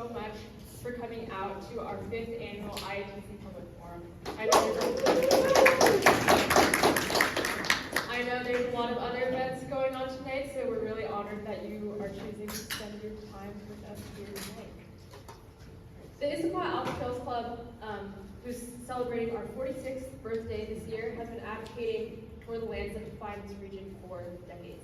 so much for coming out to our 5th annual IATC Public Forum. I know there's a lot of other events going on tonight, so we're really honored that you are choosing to spend your time with us here tonight. The Issaquah Alps Trails Club, who's celebrating our 46th birthday this year, has been advocating for the lands that define this region for decades.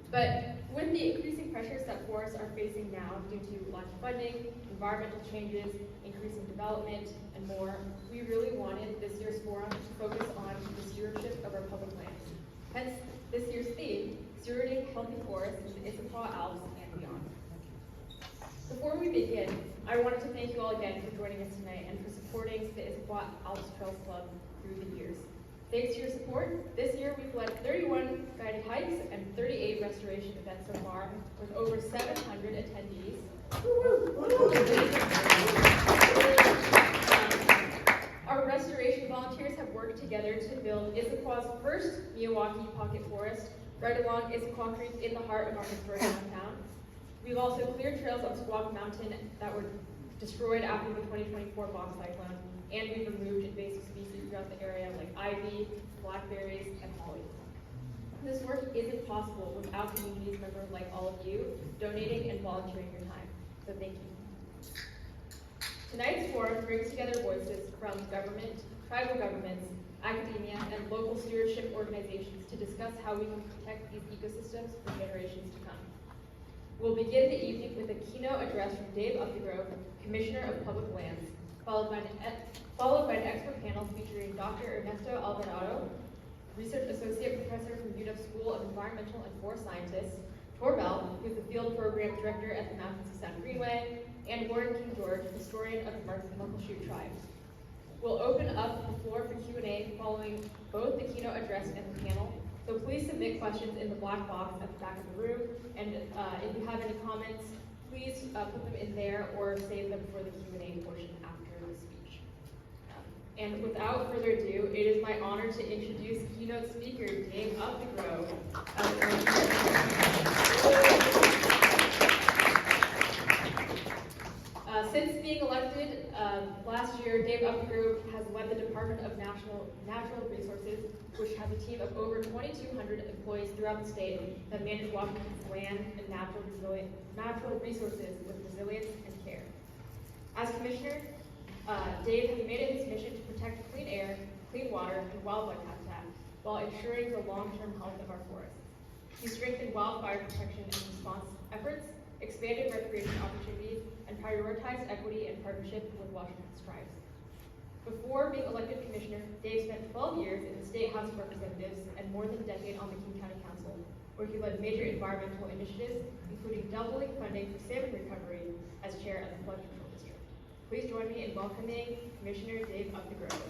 But with the increasing pressures that forests are facing now due to lack of funding, environmental changes, increasing development, and more, we really wanted this year's forum to focus on the stewardship of our public lands. Hence, this year's theme, Stewarding Healthy Forests in the Issaquah Alps and beyond. Before we begin, I wanted to thank you all again for joining us tonight and for supporting the Issaquah Alps Trails Club through the years. Thanks to your support, this year we've led 31 guided hikes and 38 restoration events so far, with over 700 attendees. Our restoration volunteers have worked together to build Issaquah's first Miyawaki pocket forest right along Issaquah Creek in the heart of our historic downtown. We've also cleared trails up Squaw Mountain that were destroyed after the 2024 bomb cyclone, and we've removed invasive species throughout the area like ivy, blackberries, and holly. This work isn't possible without communities members like all of you donating and volunteering your time, so thank you. Tonight's forum brings together voices from government, tribal governments, academia, and local stewardship organizations to discuss how we can protect these ecosystems for generations to come. We'll begin the evening with a keynote address from Dave Upthegrove, Commissioner of Public Lands, followed by an expert panel featuring Dr. Ernesto Alvarado, Research Associate Professor from UW School of Environmental and Forest Scientists, Torbell, who's the Field Program Director at the Mountains of Sound Greenway, and Warren KingGeorge, Historian of the Muckleshoot Tribe. We'll open up the floor for Q&A following both the keynote address and the panel, so please submit questions in the black box at the back of the room, and if you have any comments, please put them in there or save them for the Q&A portion after the speech. And without further ado, it is my honor to introduce keynote speaker Dave Upthegrove. Since being elected last year, Dave Upthegrove has led the Department of Natural Resources, which has a team of over 2,200 employees throughout the state that manage Washington's land and natural resources with resilience and care. As Commissioner, Dave has made it his mission to protect clean air, clean water, and wildlife habitat while ensuring the long-term health of our forests. He strengthened wildfire protection and response efforts, expanded recreation opportunities, and prioritized equity and partnership with Washington's tribes. Before being elected commissioner, Dave spent 12 years in the State House of Representatives and more than a decade on the King County Council, where he led major environmental initiatives, including doubling funding for salmon recovery as chair of the Flood Control District. Please join me in welcoming Commissioner Dave Upthegrove.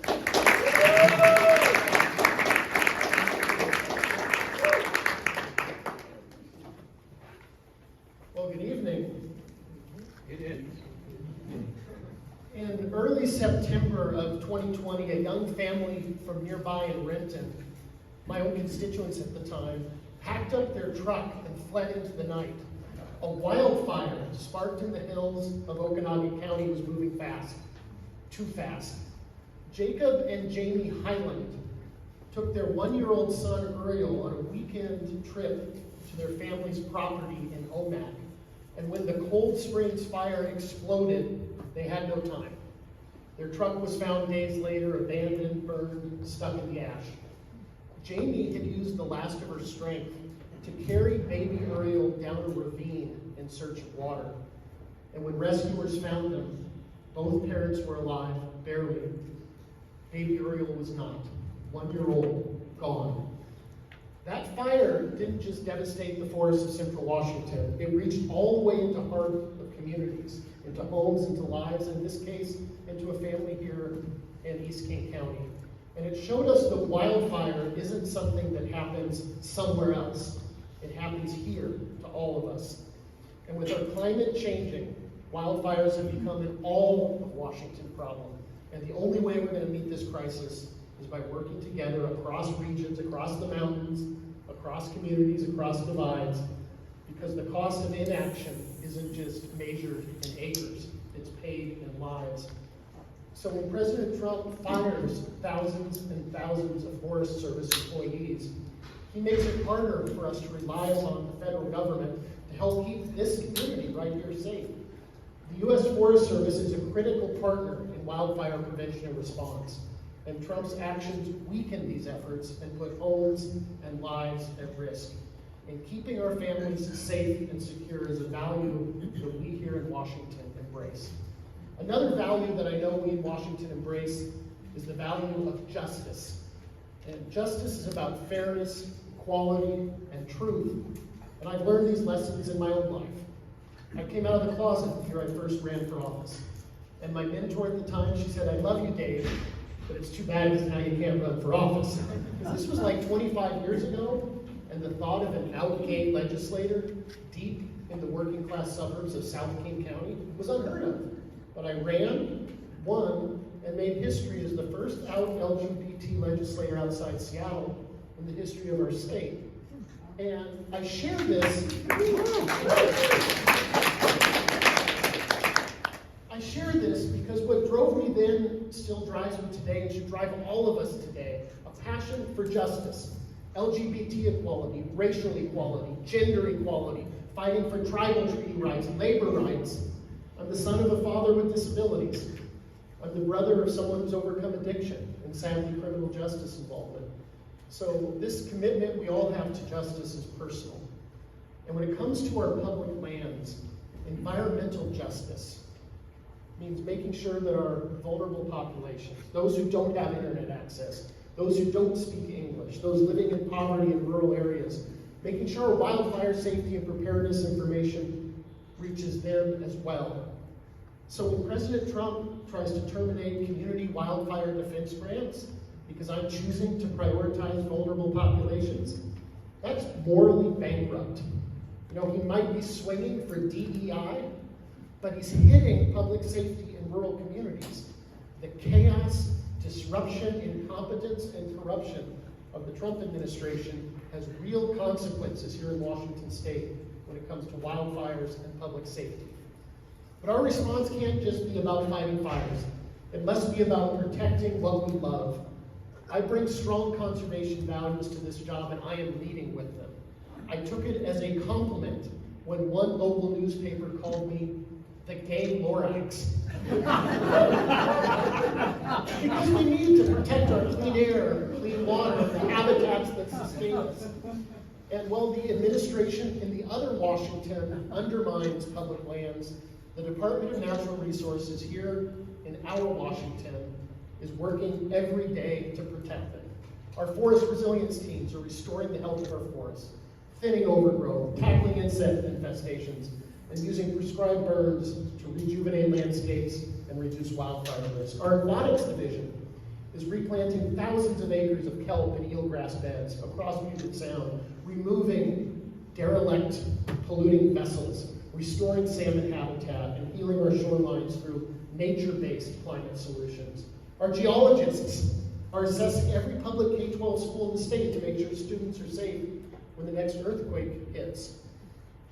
Well, good evening. It is. In early September of 2020, a young family from nearby in Renton, my own constituents at the time, packed up their truck and fled into the night. A wildfire sparked in the hills of Okanagan County was moving fast, too fast. Jacob and Jamie Highland took their one-year-old son Uriel on a weekend trip to their family's property in Omak. And when the Cold Springs fire exploded, they had no time. Their truck was found days later, abandoned, burned, stuck in the ash. Jamie had used the last of her strength to carry baby Uriel down a ravine in search of water. And when rescuers found them, both parents were alive, barely. Baby Uriel was not. 1-year-old, gone. That fire didn't just devastate the forests of central Washington. It reached all the way into the heart of communities, into homes, into lives, in this case, into a family here in East King County. And it showed us that wildfire isn't something that happens somewhere else. It happens here to all of us. And with our climate changing, wildfires have become an all of Washington problem. And the only way we're going to meet this crisis is by working together across regions, across the mountains, across communities, across divides, because the cost of inaction isn't just measured in acres. It's paid in lives. So when President Trump fires thousands and thousands of Forest Service employees, he makes it harder for us to rely upon the federal government to help keep this community right here safe. The U.S. Forest Service is a critical partner in wildfire prevention and response, and Trump's actions weaken these efforts and put homes and lives at risk. And keeping our families safe and secure is a value that we here in Washington embrace. Another value that I know we in Washington embrace is the value of justice. And justice is about fairness, equality, and truth. And I've learned these lessons in my own life. I came out of the closet the year I first ran for office. And my mentor at the time, she said, "I love you, Dave, but it's too bad because now you can't run for office." This was like 25 years ago, and the thought of an out-gay legislator deep in the working class suburbs of South King County was unheard of. But I ran, won, and made history as the first out LGBT legislator outside Seattle in the history of our state. And I share this. I share this because what drove me then still drives me today and should drive all of us today: a passion for justice, LGBT equality, racial equality, gender equality, fighting for tribal treaty rights, labor rights. I'm the son of a father with disabilities. I'm the brother of someone who's overcome addiction and sadly criminal justice involvement. So this commitment we all have to justice is personal. And when it comes to our public lands, environmental justice means making sure that our vulnerable populations, those who don't have internet access, those who don't speak English, those living in poverty in rural areas, making sure our wildfire safety and preparedness information reaches them as well. So when President Trump tries to terminate community wildfire defense grants because I'm choosing to prioritize vulnerable populations, that's morally bankrupt. You know, he might be swinging for DEI, but he's hitting public safety in rural communities. The chaos, disruption, incompetence, and corruption of the Trump administration has real consequences here in Washington State when it comes to wildfires and public safety. But our response can't just be about fighting fires. It must be about protecting what we love. I bring strong conservation values to this job, and I am leading with them. I took it as a compliment when one local newspaper called me the gay Lorax. Because we need to protect our clean air, clean water, the habitats that sustain us. And while the administration in the other Washington undermines public lands, the Department of Natural Resources here in our Washington is working every day to protect them. Our forest resilience teams are restoring the health of our forests, thinning overgrowth, tackling insect infestations, and using prescribed burns to rejuvenate landscapes and reduce wildfire risk. Our aquatics division is replanting thousands of acres of kelp and eelgrass beds across Puget Sound, removing derelict, polluting vessels, restoring salmon habitat, and healing our shorelines through nature-based climate solutions. Our geologists are assessing every public K-12 school in the state to make sure students are safe when the next earthquake hits.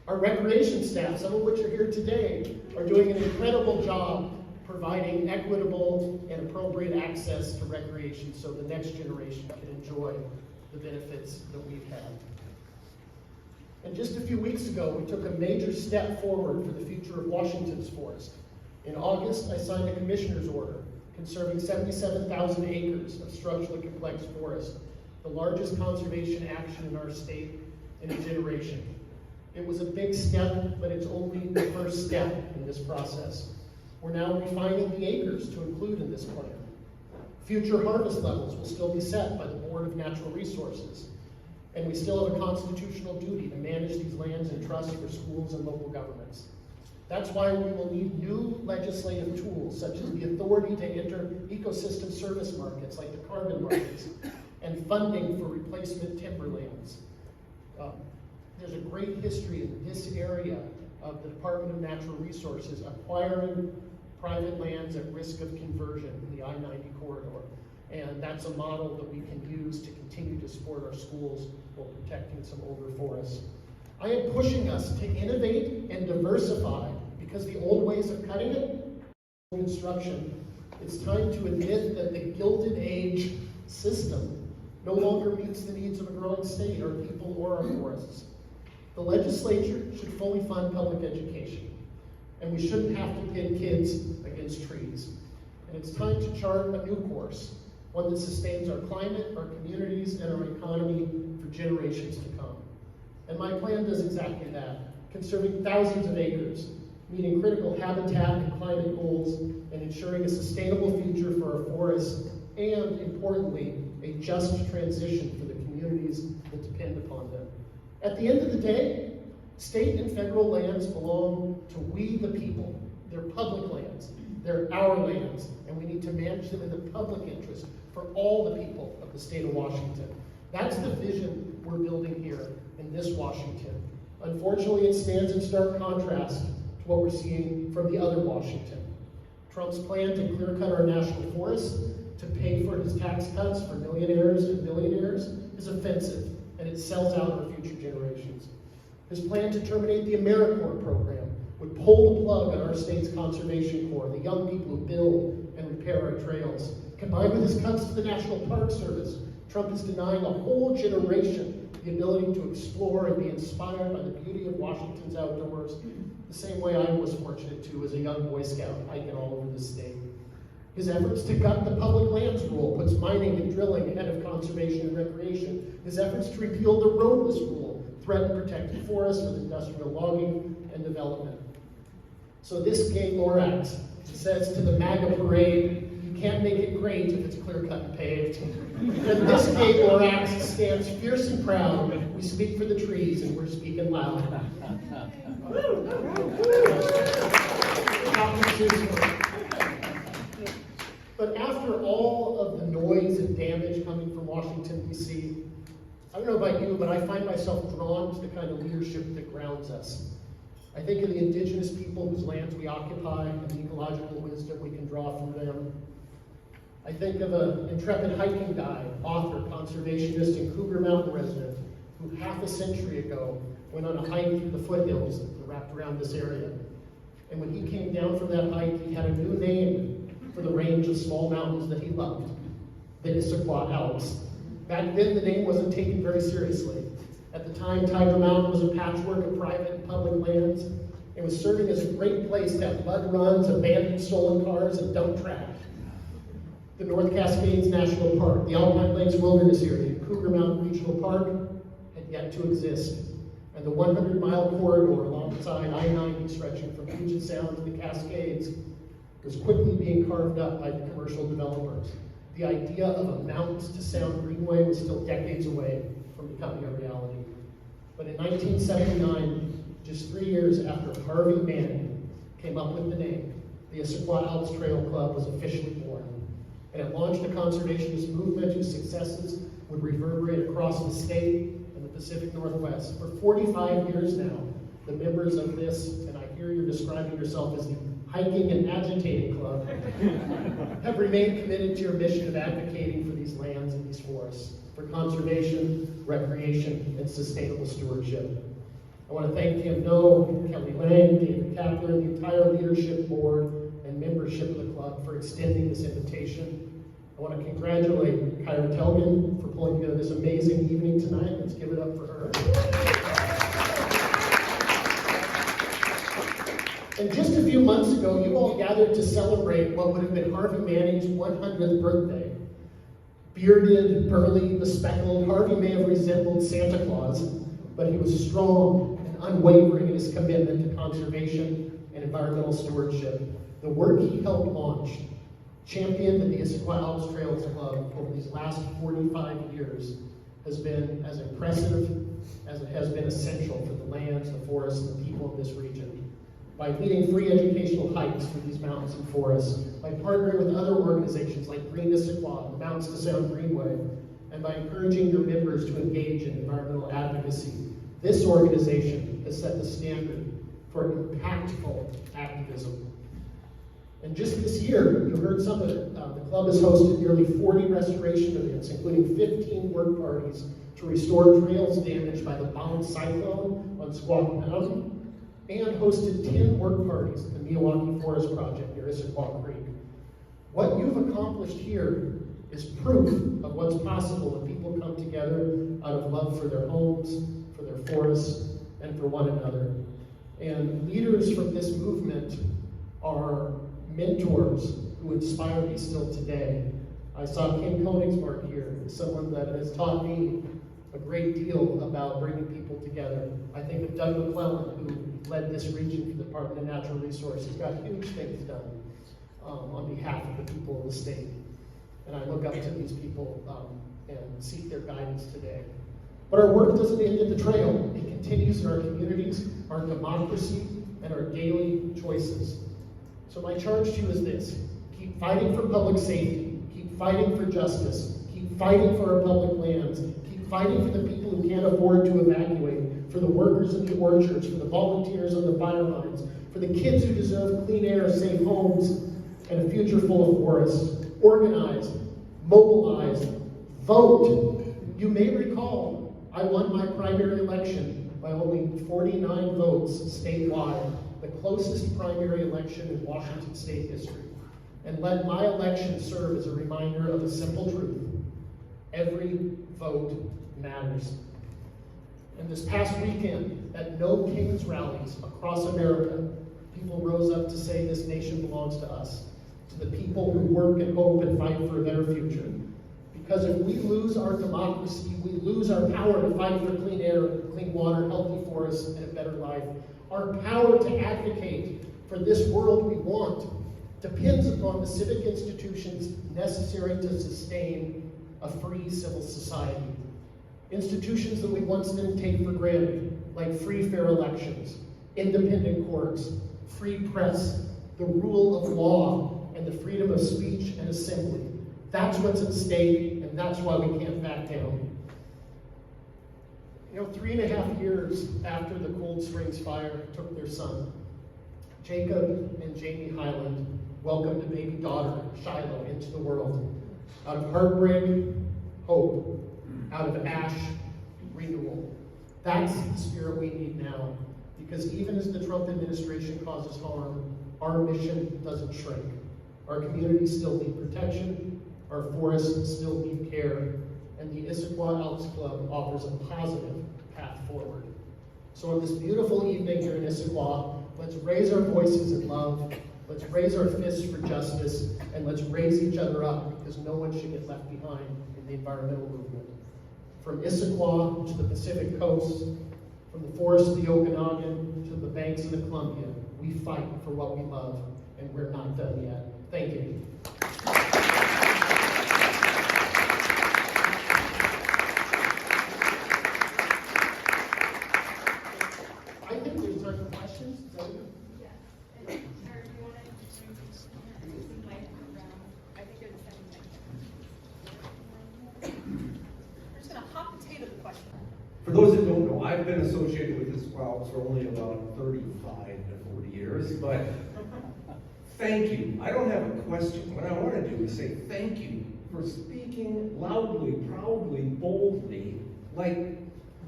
Our recreation staff, some of which are here today, are doing an incredible job providing equitable and appropriate access to recreation so the next generation can enjoy the benefits that we've had. And just a few weeks ago, we took a major step forward for the future of Washington's forest. In August, I signed a commissioner's order conserving 77,000 acres of structurally complex forest, the largest conservation action in our state in a generation. It was a big step, but it's only the first step in this process. We're now refining the acres to include in this plan. Future harvest levels will still be set by the Board of Natural Resources, and we still have a constitutional duty to manage these lands in trust for schools and local governments. That's why we will need new legislative tools, such as the authority to enter ecosystem service markets like the carbon markets, and funding for replacement timberlands. There's a great history in this area of the Department of Natural Resources acquiring private lands at risk of conversion in the I-90 corridor. And that's a model that we can use to continue to support our schools while protecting some older forests. I am pushing us to innovate and diversify because the old ways of cutting it, construction, it's time to admit that the Gilded Age system no longer meets the needs of a growing state, our people, or our forests. The legislature should fully fund public education, and we shouldn't have to pit kids against trees. And it's time to chart a new course, one that sustains our climate, our communities, and our economy for generations to come. And my plan does exactly that, conserving thousands of acres, meeting critical habitat and climate goals, and ensuring a sustainable future for our forests, and importantly, a just transition for the communities that depend upon them. At the end of the day, state and federal lands belong to we the people. They're public lands, they're our lands, and we need to manage them in the public interest for all the people of the state of Washington. That's the vision we're building here in this Washington. Unfortunately, it stands in stark contrast to what we're seeing from the other Washington. Trump's plan to clear-cut our national forests to pay for his tax cuts for millionaires and billionaires is offensive, and it sells out our future generations. His plan to terminate the AmeriCorps program would pull the plug on our state's Conservation Corps, the young people who build and repair our trails. Combined with his cuts to the National Park Service, Trump is denying a whole generation the ability to explore and be inspired by the beauty of Washington's outdoors, the same way I was fortunate to as a young Boy Scout hiking all over the state. His efforts to gut the public lands rule puts mining and drilling ahead of conservation and recreation. His efforts to repeal the roadless rule threaten protected forests with industrial logging and development. So this gay Lorax says to the MAGA parade, you can't make it great if it's clear-cut and paved. And this gay Lorax stands fierce and proud. We speak for the trees and we're speaking loud. But after all of the noise and damage coming from Washington, D.C., I don't know about you, but I find myself drawn to the kind of leadership that grounds us. I think of the indigenous people whose lands we occupy and the ecological wisdom we can draw from them. I think of an intrepid hiking guide, author, conservationist, and Cougar Mountain resident who half a century ago went on a hike through the foothills that wrapped around this area. And when he came down from that hike, he had a new name for the range of small mountains that he loved, the Issaquah Alps. Back then, the name wasn't taken very seriously. At the time, Tiger Mountain was a patchwork of private and public lands. It was serving as a great place to have mud runs, abandoned stolen cars, and dump trash. The North Cascades National Park, the Alpine Lakes Wilderness Area, and Cougar Mountain Regional Park had yet to exist. And the 100-mile corridor alongside I-90 stretching from Puget Sound to the Cascades was quickly being carved up by the commercial developers. The idea of a mountains to sound Greenway was still decades away from becoming a reality. But in 1979, just 3 years after Harvey Manning came up with the name, the Issaquah Alps Trail Club was officially born. And it launched a conservationist movement whose successes would reverberate across the state and the Pacific Northwest. For 45 years now, the members of this, and I hear you're describing yourself as the Hiking and Agitating Club, have remained committed to your mission of advocating for these lands and these forests, for conservation, recreation, and sustainable stewardship. I want to thank Kim No, Kelly Lang, David Kaplan, the entire leadership board and membership of the club for extending this invitation. I want to congratulate Kyra Telgen for pulling together this amazing evening tonight. Let's give it up for her. And just a few months ago, you all gathered to celebrate what would have been Harvey Manning's 100th birthday. Bearded, burly, bespectacled, Harvey may have resembled Santa Claus, but he was strong and unwavering in his commitment to conservation and environmental stewardship. The work he helped launch, championed at the Issaquah Alps Trails Club over these last 45 years, has been as impressive as it has been essential for the lands, the forests, and the people of this region. By leading free educational hikes through these mountains and forests, by partnering with other organizations like Green Issaquah, the Mountains to Sound Greenway, and by encouraging your members to engage in environmental advocacy, this organization has set the standard for impactful activism. And just this year, you heard some of it, the club has hosted nearly 40 restoration events, including 15 work parties to restore trails damaged by the Bound cyclone on Squaw Mountain, and hosted 10 work parties at the Milwaukee Forest Project near Issaquah Creek. What you've accomplished here is proof of what's possible when people come together out of love for their homes, for their forests, and for one another. And leaders from this movement are mentors who inspire me still today. I saw Koenigsmark here, someone that has taught me a great deal about bringing people together. I think of Doug McClellan, who led this region for the Department of Natural Resources, got huge things done on behalf of the people of the state. And I look up to these people and seek their guidance today. But our work doesn't end at the trail. It continues in our communities, our democracy, and our daily choices. So my charge to you is this: keep fighting for public safety, keep fighting for justice, keep fighting for our public lands, keep fighting for the people who can't afford to evacuate, for the workers in the orchards, for the volunteers on the fire lines, for the kids who deserve clean air, safe homes, and a future full of forests. Organize, mobilize, vote. You may recall I won my primary election by only 49 votes statewide, the closest primary election in Washington state history. And let my election serve as a reminder of a simple truth: every vote matters. And this past weekend, at No Kings rallies across America, people rose up to say this nation belongs to us, to the people who work and hope and fight for a better future. Because if we lose our democracy, we lose our power to fight for clean air, clean water, healthy forests, and a better life. Our power to advocate for this world we want depends upon the civic institutions necessary to sustain a free civil society. Institutions that we once didn't take for granted, like free, fair elections, independent courts, free press, the rule of law, and the freedom of speech and assembly. That's what's at stake, and that's why we can't back down. 3.5 years after the Cold Springs fire took their son, Jacob and Jamie Highland welcomed a baby daughter, Shiloh, into the world. Out of heartbreak, hope. Out of ash, renewal. That's the spirit we need now, because even as the Trump administration causes harm, our mission doesn't shrink. Our communities still need protection, our forests still need care, and the Issaquah Alps Club offers a positive path forward. So on this beautiful evening here in Issaquah, let's raise our voices in love, let's raise our fists for justice, and let's raise each other up, because no one should get left behind in the environmental movement. From Issaquah to the Pacific Coast, from the forests of the Okanagan to the banks of the Columbia, we fight for what we love, and we're not done yet. Thank you. I think there's time for questions. Is that okay? Yeah. And Eric, do you want to introduce the mic around? I think there's a second mic. We're just going to hot potato the question. For those that don't know, I've been associated with Issaquah Alps for only about 35 to 40 years, but thank you. I don't have a question. What I want to do is say thank you for speaking loudly, proudly, boldly, like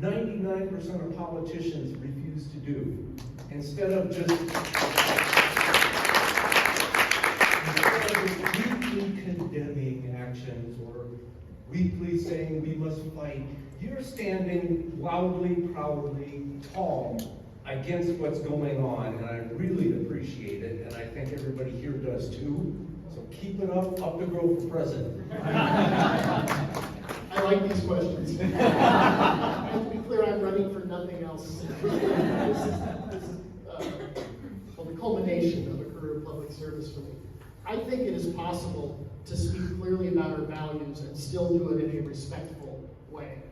99% of politicians refuse to do. Instead of just weekly condemning actions or weekly saying we must fight, you're standing loudly, proudly, tall against what's going on, and I really appreciate it, and I think everybody here does too. So keep it up, Upthegrove for president. I like these questions. And to be clear, I'm running for nothing else. This is the culmination of a career of public service for me. I think it is possible to speak clearly about our values and still do it in a respectful way.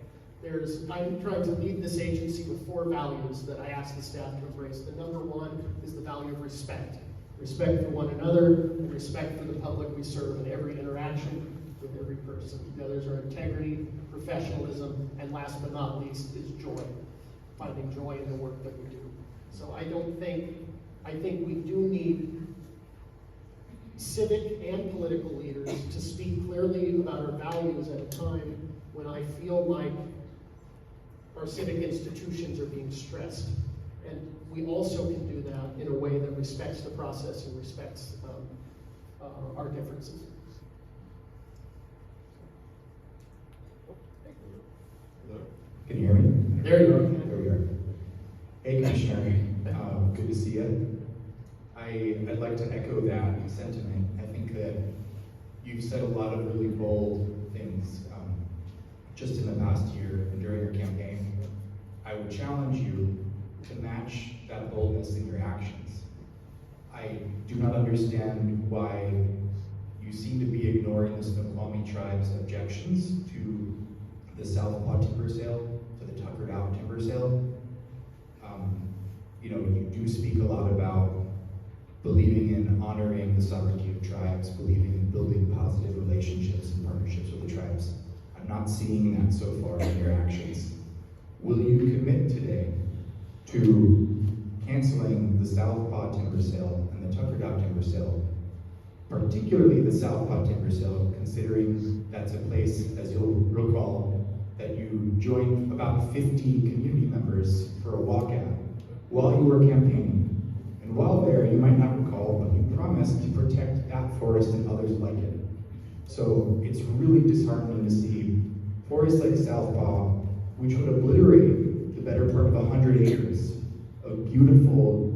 I'm trying to lead this agency with 4 values that I ask the staff to embrace. The number 1 is the value of respect. Respect for one another, and respect for the public we serve in every interaction with every person. The others are integrity, professionalism, and last but not least is joy. Finding joy in the work that we do. So I think we do need civic and political leaders to speak clearly about our values at a time when I feel like our civic institutions are being stressed. And we also can do that in a way that respects the process and respects our differences. Can you hear me? There you go. There we are. Hey, Commissioner. Good to see you. I'd like to echo that sentiment. I think that you've said a lot of really bold things just in the past year and during your campaign. I would challenge you to match that boldness in your actions. I do not understand why you seem to be ignoring the Snoqualmie tribe's objections to the Southpaw timber sale, to the tuckered out timber sale. You do speak a lot about believing in honoring the sovereignty of tribes, believing in building positive relationships and partnerships with the tribes. I'm not seeing that so far in your actions. Will you commit today to canceling the Southpaw timber sale and the tuckered out timber sale, particularly the Southpaw timber sale, considering that's a place, as you'll recall, that you joined about 50 community members for a walkout while you were campaigning. And while there, you might not recall, but you promised to protect that forest and others like it. So it's really disheartening to see forests like Southpaw, which would obliterate the better part of 100 acres of beautiful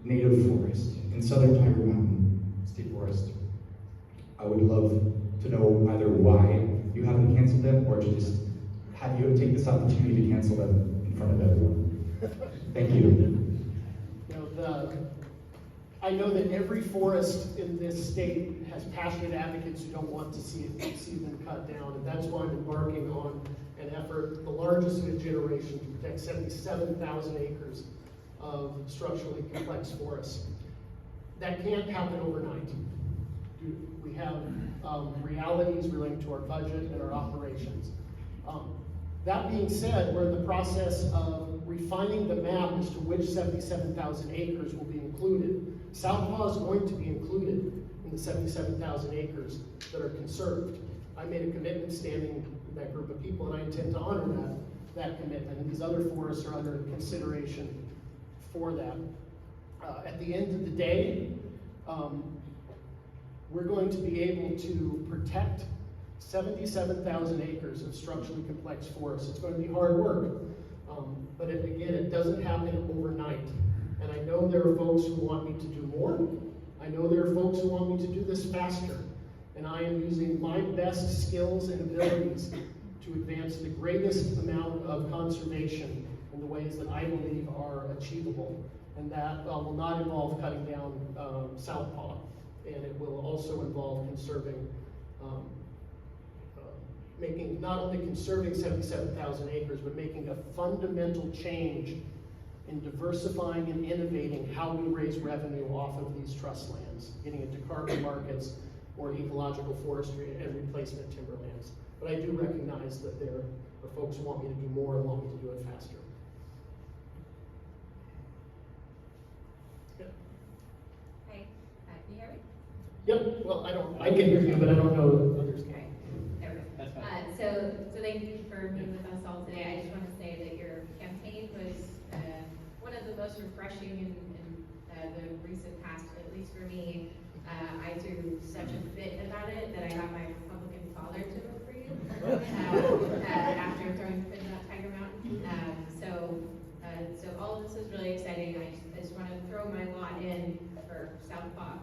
native forest in southern Tiger Mountain State Forest. I would love to know either why you haven't canceled them or to just have you take this opportunity to cancel them in front of everyone. Thank you. I know that every forest in this state has passionate advocates who don't want to see them cut down, and that's why I'm embarking on an effort, the largest in a generation, to protect 77,000 acres of structurally complex forests. That can't happen overnight. We have realities relating to our budget and our operations. That being said, we're in the process of refining the map as to which 77,000 acres will be included. Southpaw is going to be included in the 77,000 acres that are conserved. I made a commitment standing with that group of people, and I intend to honor that commitment. And these other forests are under consideration for that. At the end of the day, we're going to be able to protect 77,000 acres of structurally complex forests. It's going to be hard work, but it doesn't happen overnight. And I know there are folks who want me to do more. I know there are folks who want me to do this faster. And I am using my best skills and abilities to advance the greatest amount of conservation in the ways that I believe are achievable. And that will not involve cutting down Southpaw, and it will also involve conserving, making, not only conserving 77,000 acres, but making a fundamental change in diversifying and innovating how we raise revenue off of these trust lands, getting into carbon markets or ecological forestry and replacement timberlands. But I do recognize that there are folks who want me to do more and want me to do it faster. Hi, can you hear me? Yep, well, I can hear you, but I don't know others can. Okay, there we go. So thank you for being with us all today. I just want to say that your campaign was one of the most refreshing in the recent past, at least for me. I threw such a fit about it that I got my Republican father to vote for you after throwing a fit about Tiger Mountain. So all of this is really exciting. I just want to throw my lot in for Southpaw.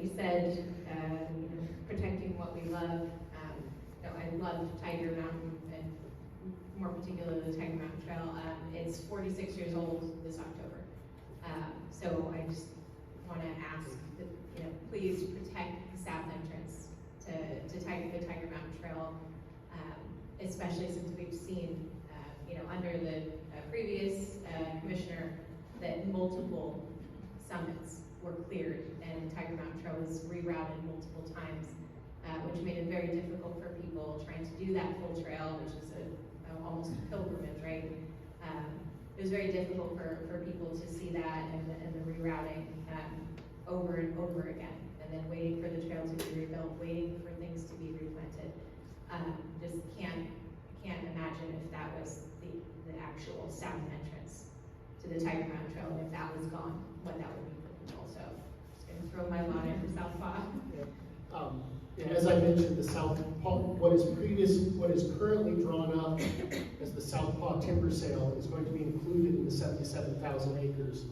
You said protecting what we love. I love Tiger Mountain, and more particularly the Tiger Mountain Trail. It's 46 years old this October. So I just want to ask that, please protect the south entrance to the Tiger Mountain Trail, especially since we've seen, under the previous commissioner, that multiple summits were cleared and Tiger Mountain Trail was rerouted multiple times, which made it very difficult for people trying to do that full trail, which is almost a pilgrimage, right? It was very difficult for people to see that and the rerouting over and over again, and then waiting for the trail to be rebuilt, waiting for things to be replanted. Just can't imagine if that was the actual south entrance to the Tiger Mountain Trail, and if that was gone, what that would mean for people. So just gonna throw my lot in for Southpaw. Yeah, as I mentioned, the Southpaw, what is currently drawn up as the Southpaw timber sale is going to be included in the 77,000 acres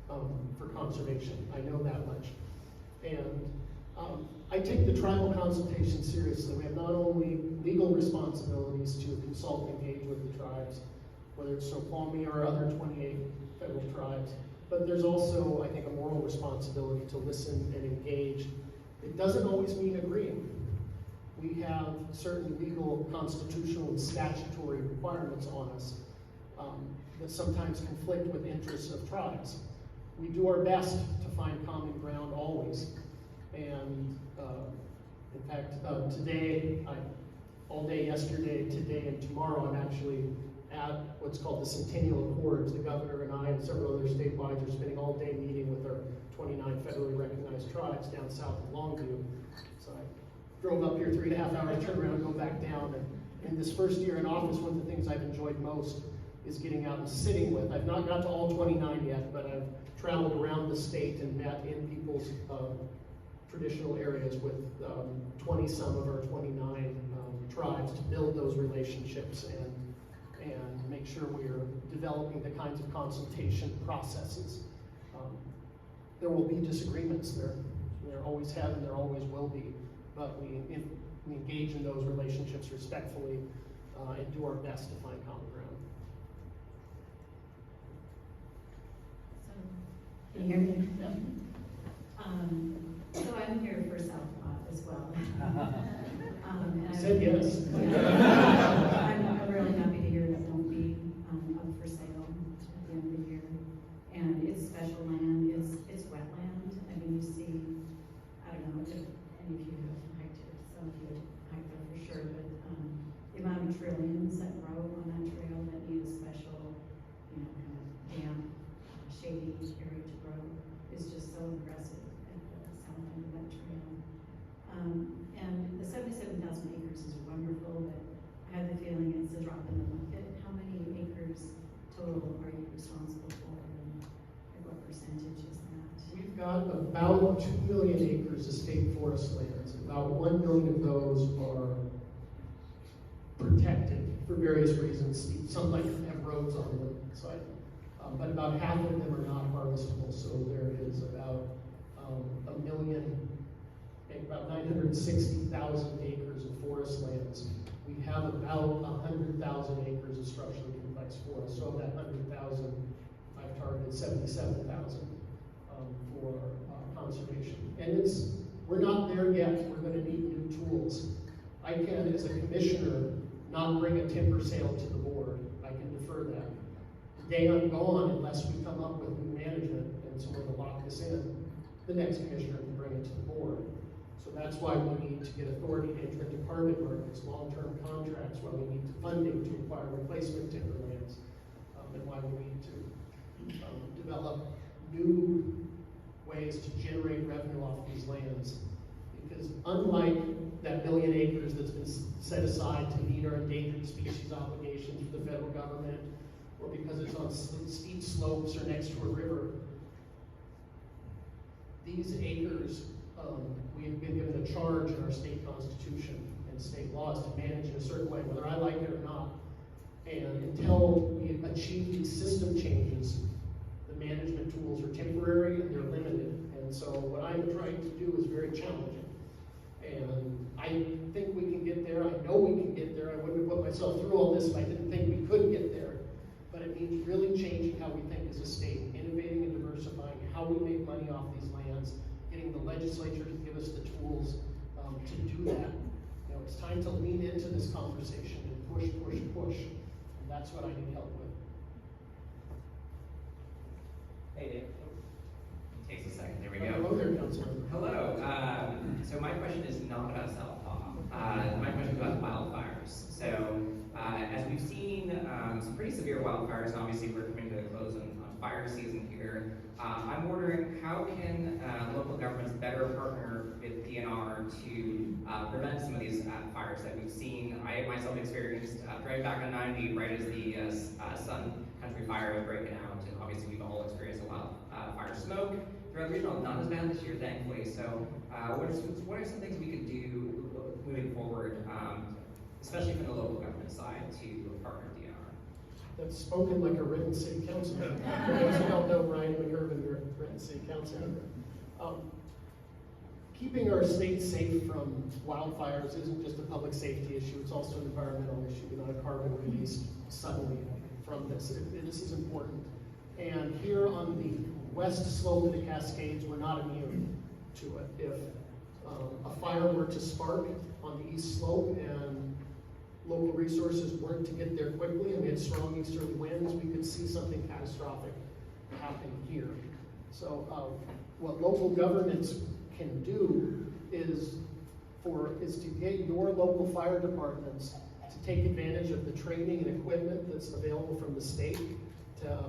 for conservation. I know that much. And I take the tribal consultation seriously. We have not only legal responsibilities to consult and engage with the tribes, whether it's Snoqualmie or other 28 federal tribes, but there's also, I think, a moral responsibility to listen and engage. It doesn't always mean agreeing. We have certain legal, constitutional, and statutory requirements on us that sometimes conflict with interests of tribes. We do our best to find common ground always. And in fact, today, all day yesterday, today, and tomorrow, I'm actually at what's called the Centennial Accords. The governor and I and several other statewide are spending all day meeting with our 29 federally recognized tribes down south of Longview. So I drove up here 3.5 hours, turned around, and go back down. And in this first year in office, one of the things I've enjoyed most is getting out and sitting with. I've not got to all 29 yet, but I've traveled around the state and met in people's traditional areas with 20-some of our 29 tribes to build those relationships and make sure we're developing the kinds of consultation processes. There will be disagreements there. There always have and there always will be, but we engage in those relationships respectfully and do our best to find common ground. So, can you hear me? Yeah. So I'm here for Southpaw as well. You said yes. I'm really happy to hear that won't be up for sale at the end of the year. And it's special land, it's wetland. I mean, you see, I don't know if any of you have hiked it, some of you have hiked there for sure, but the amount of trillions that grow on that trail that need a special, kind of damp, shady area to grow is just so impressive at the south end of that trail. And the 77,000 acres is wonderful, but I have the feeling it's a drop in the bucket. How many acres total are you responsible for, and what percentage is that? We've got about 2 million acres of state forest lands. About 1 million of those are protected for various reasons. Some like have roads on them, but about half of them are not harvestable. So there is about about 960,000 acres of forest lands. We have about 100,000 acres of structurally complex forest. So of that 100,000, I've targeted 77,000 for conservation. And we're not there yet. We're going to need new tools. I can, as a commissioner, not bring a timber sale to the board. I can defer that. The day I'm gone, unless we come up with new management and someone to lock this in, the next commissioner can bring it to the board. So that's why we need to get authority to enter into carbon markets, long-term contracts, why we need funding to acquire replacement timberlands, and why we need to develop new ways to generate revenue off these lands. Because unlike that 1 million acres that's been set aside to meet our endangered species obligations for the federal government, or because it's on steep slopes or next to a river, these acres, we have been given a charge in our state constitution and state laws to manage in a certain way, whether I like it or not. And until we achieve these system changes, the management tools are temporary and they're limited. And so what I'm trying to do is very challenging. And I think we can get there. I know we can get there. I wouldn't have put myself through all this if I didn't think we could get there. But it means really changing how we think as a state, innovating and diversifying how we make money off these lands, getting the legislature to give us the tools to do that. It's time to lean into this conversation and push, push, push. And that's what I need help with. Hey, Dave. Takes a second. There we Hello go. there, Councilman. Hello. So my question is not about Southpaw. My question is about wildfires. So as we've seen some pretty severe wildfires, and obviously we're coming to a close on fire season here, I'm wondering how can local governments better partner with DNR to prevent some of these fires that we've seen. I myself experienced driving back on 90 right as the sun country fire breaking out, and obviously we've all experienced a lot of fire smoke throughout the region. Not as bad this year, thankfully. So, what are some things we could do moving forward, especially from the local government side, to partner with DNR? That's spoken like a written city council member. For those who don't know, Ryan McGurven, you're a written city council member. Keeping our state safe from wildfires isn't just a public safety issue, it's also an environmental issue, not a carbon released suddenly from this. This is important. And here on the west slope of the Cascades, we're not immune to it. If a fire were to spark on the east slope and local resources weren't to get there quickly and we had strong easterly winds, we could see something catastrophic happen here. So what local governments can do is to get your local fire departments to take advantage of the training and equipment that's available from the state.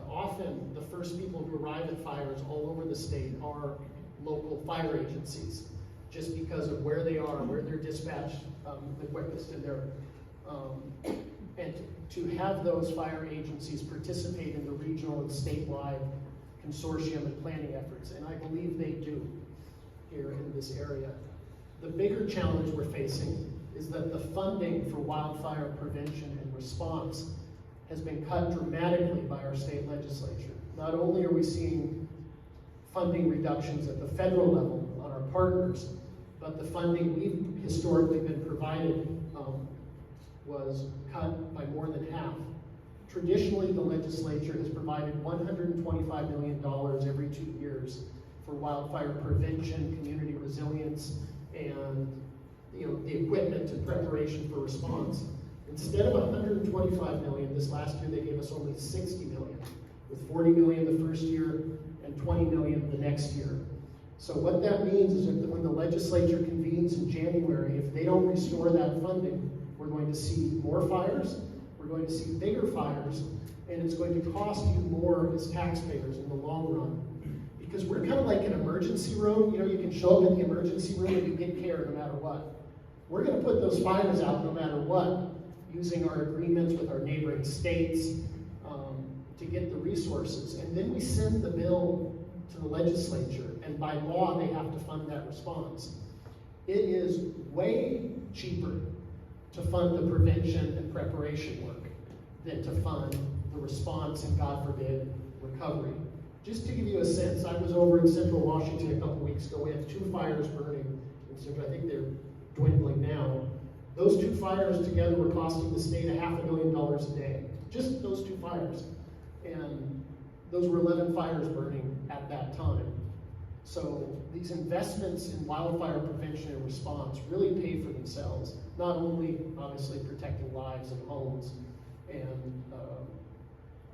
Often the first people who arrive at fires all over the state are local fire agencies, just because of where they are, where they're dispatched the quickest in their, and to have those fire agencies participate in the regional and statewide consortium and planning efforts, and I believe they do here in this area. The bigger challenge we're facing is that the funding for wildfire prevention and response has been cut dramatically by our state legislature. Not only are we seeing funding reductions at the federal level on our partners, but the funding we've historically been provided was cut by more than half. Traditionally, the legislature has provided $125 million every 2 years for wildfire prevention, community resilience, and the equipment and preparation for response. Instead of $125 million, this last year they gave us only $60 million, with $40 million the first year and $20 million the next year. So what that means is that when the legislature convenes in January, if they don't restore that funding, we're going to see more fires, we're going to see bigger fires, and it's going to cost you more as taxpayers in the long run. Because we're kind of like an emergency room. You can show up in the emergency room and you get care no matter what. We're going to put those fires out no matter what, using our agreements with our neighboring states to get the resources. And then we send the bill to the legislature, and by law they have to fund that response. It is way cheaper to fund the prevention and preparation work than to fund the response and, God forbid, recovery. Just to give you a sense, I was over in central Washington a couple weeks ago. We had 2 fires burning in central. I think they're dwindling now. Those 2 fires together were costing the state $500,000 a day. Just those 2 fires. And those were 11 fires burning at that time. So these investments in wildfire prevention and response really pay for themselves. Not only, obviously, protecting lives and homes and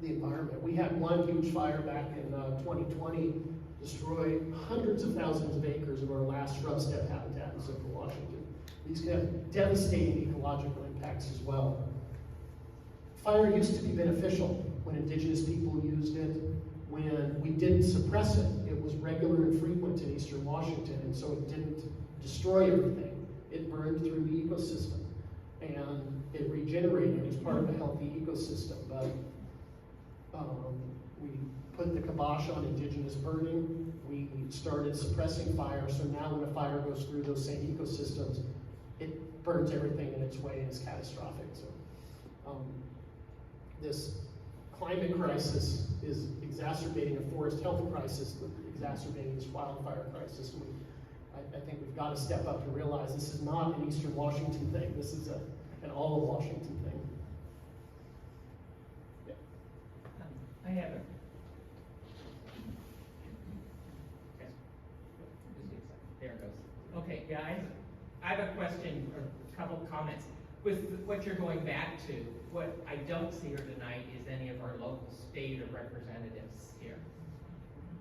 the environment. We had one huge fire back in 2020 destroy hundreds of thousands of acres of our last shrub steppe habitat in central Washington. These can have devastating ecological impacts as well. Fire used to be beneficial when indigenous people used it. When we didn't suppress it, it was regular and frequent in eastern Washington, and so it didn't destroy everything. It burned through the ecosystem, and it regenerated as part of a healthy ecosystem. But we put the kibosh on indigenous burning. We started suppressing fire, so now when a fire goes through those same ecosystems, it burns everything in its way and is catastrophic. So this climate crisis is exacerbating a forest health crisis, exacerbating this wildfire crisis. I think we've got to step up and realize this is not an Eastern Washington thing. This is an all of Washington thing. Yeah. I have a. There it goes. Okay, guys, I have a question or a couple comments. With what you're going back to, what I don't see here tonight is any of our local state or representatives here.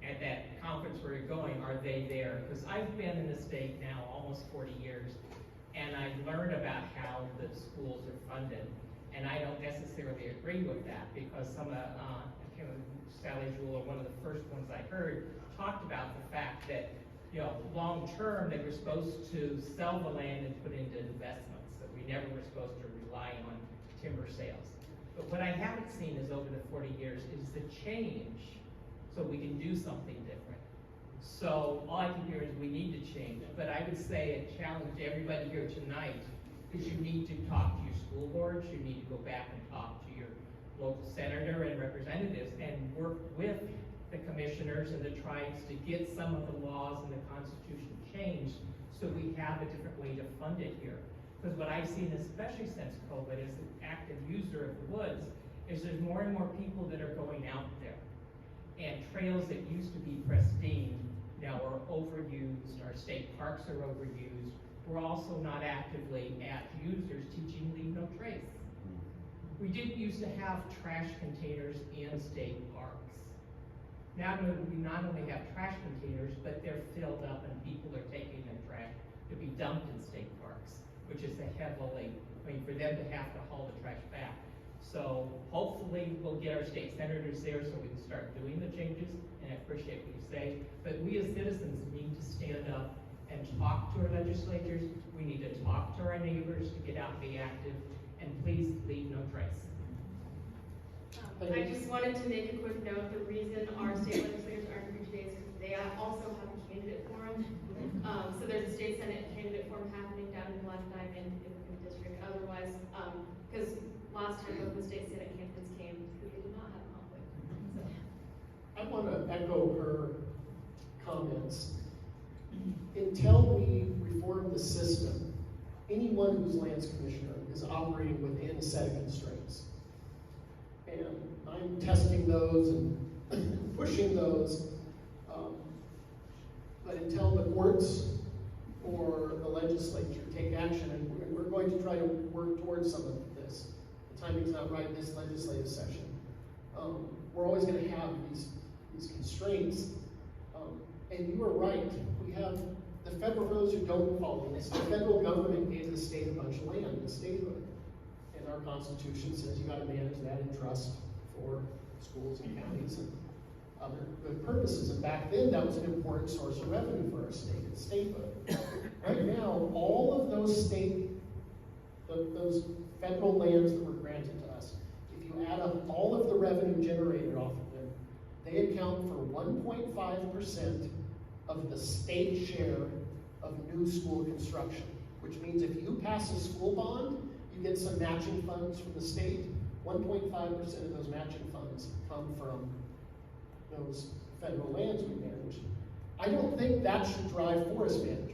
At that conference where you're going, are they there? Because I've been in the state now almost 40 years, and I've learned about how the schools are funded, and I don't necessarily agree with that, because some of, I can't remember, Sally Jewell, or one of the first ones I heard, talked about the fact that, long term, they were supposed to sell the land and put into investments, that we never were supposed to rely on timber sales. But what I haven't seen is over the 40 years is the change so we can do something different. So all I can hear is we need to change. But I would say a challenge to everybody here tonight is you need to talk to your school boards, you need to go back and talk to your local senator and representatives and work with the commissioners and the tribes to get some of the laws and the Constitution changed so we have a different way to fund it here. Because what I've seen, especially since COVID, as an active user of the woods, is there's more and more people that are going out there. And trails that used to be pristine now are overused, our state parks are overused. We're also not actively at users teaching leave no trace. We didn't used to have trash containers in state parks. Now we not only have trash containers, but they're filled up and people are taking their trash to be dumped in state parks, which is for them to have to haul the trash back. So hopefully we'll get our state senators there so we can start doing the changes, and I appreciate what you say. But we as citizens need to stand up and talk to our legislators. We need to talk to our neighbors to get out and be active, and please leave no trace. I just wanted to make a quick note. The reason our state legislators aren't here today is because they also have a candidate forum. So there's a state senate candidate forum happening down in Black Diamond in the district. Otherwise, because last time both the state senate candidates came, we did not have a conflict. So. I want to echo her comments. Until we reform the system, anyone who's lands commissioner is operating within a set of constraints. And I'm testing those and pushing those. But until the courts or the legislature take action, and we're going to try to work towards some of this. The timing's not right in this legislative session. We're always going to have these constraints. And you are right. We have the federal, those who don't follow this, the federal government gave the state a bunch of land, the statehood. And our Constitution says you got to manage that in trust for schools and counties and other good purposes. And back then, that was an important source of revenue for our state, the statehood. Right now, all of those those federal lands that were granted to us, if you add up all of the revenue generated off of them, they account for 1.5% of the state share of new school construction, which means if you pass a school bond, you get some matching funds from the state. 1.5% of those matching funds come from those federal lands we manage. I don't think that should drive forest management.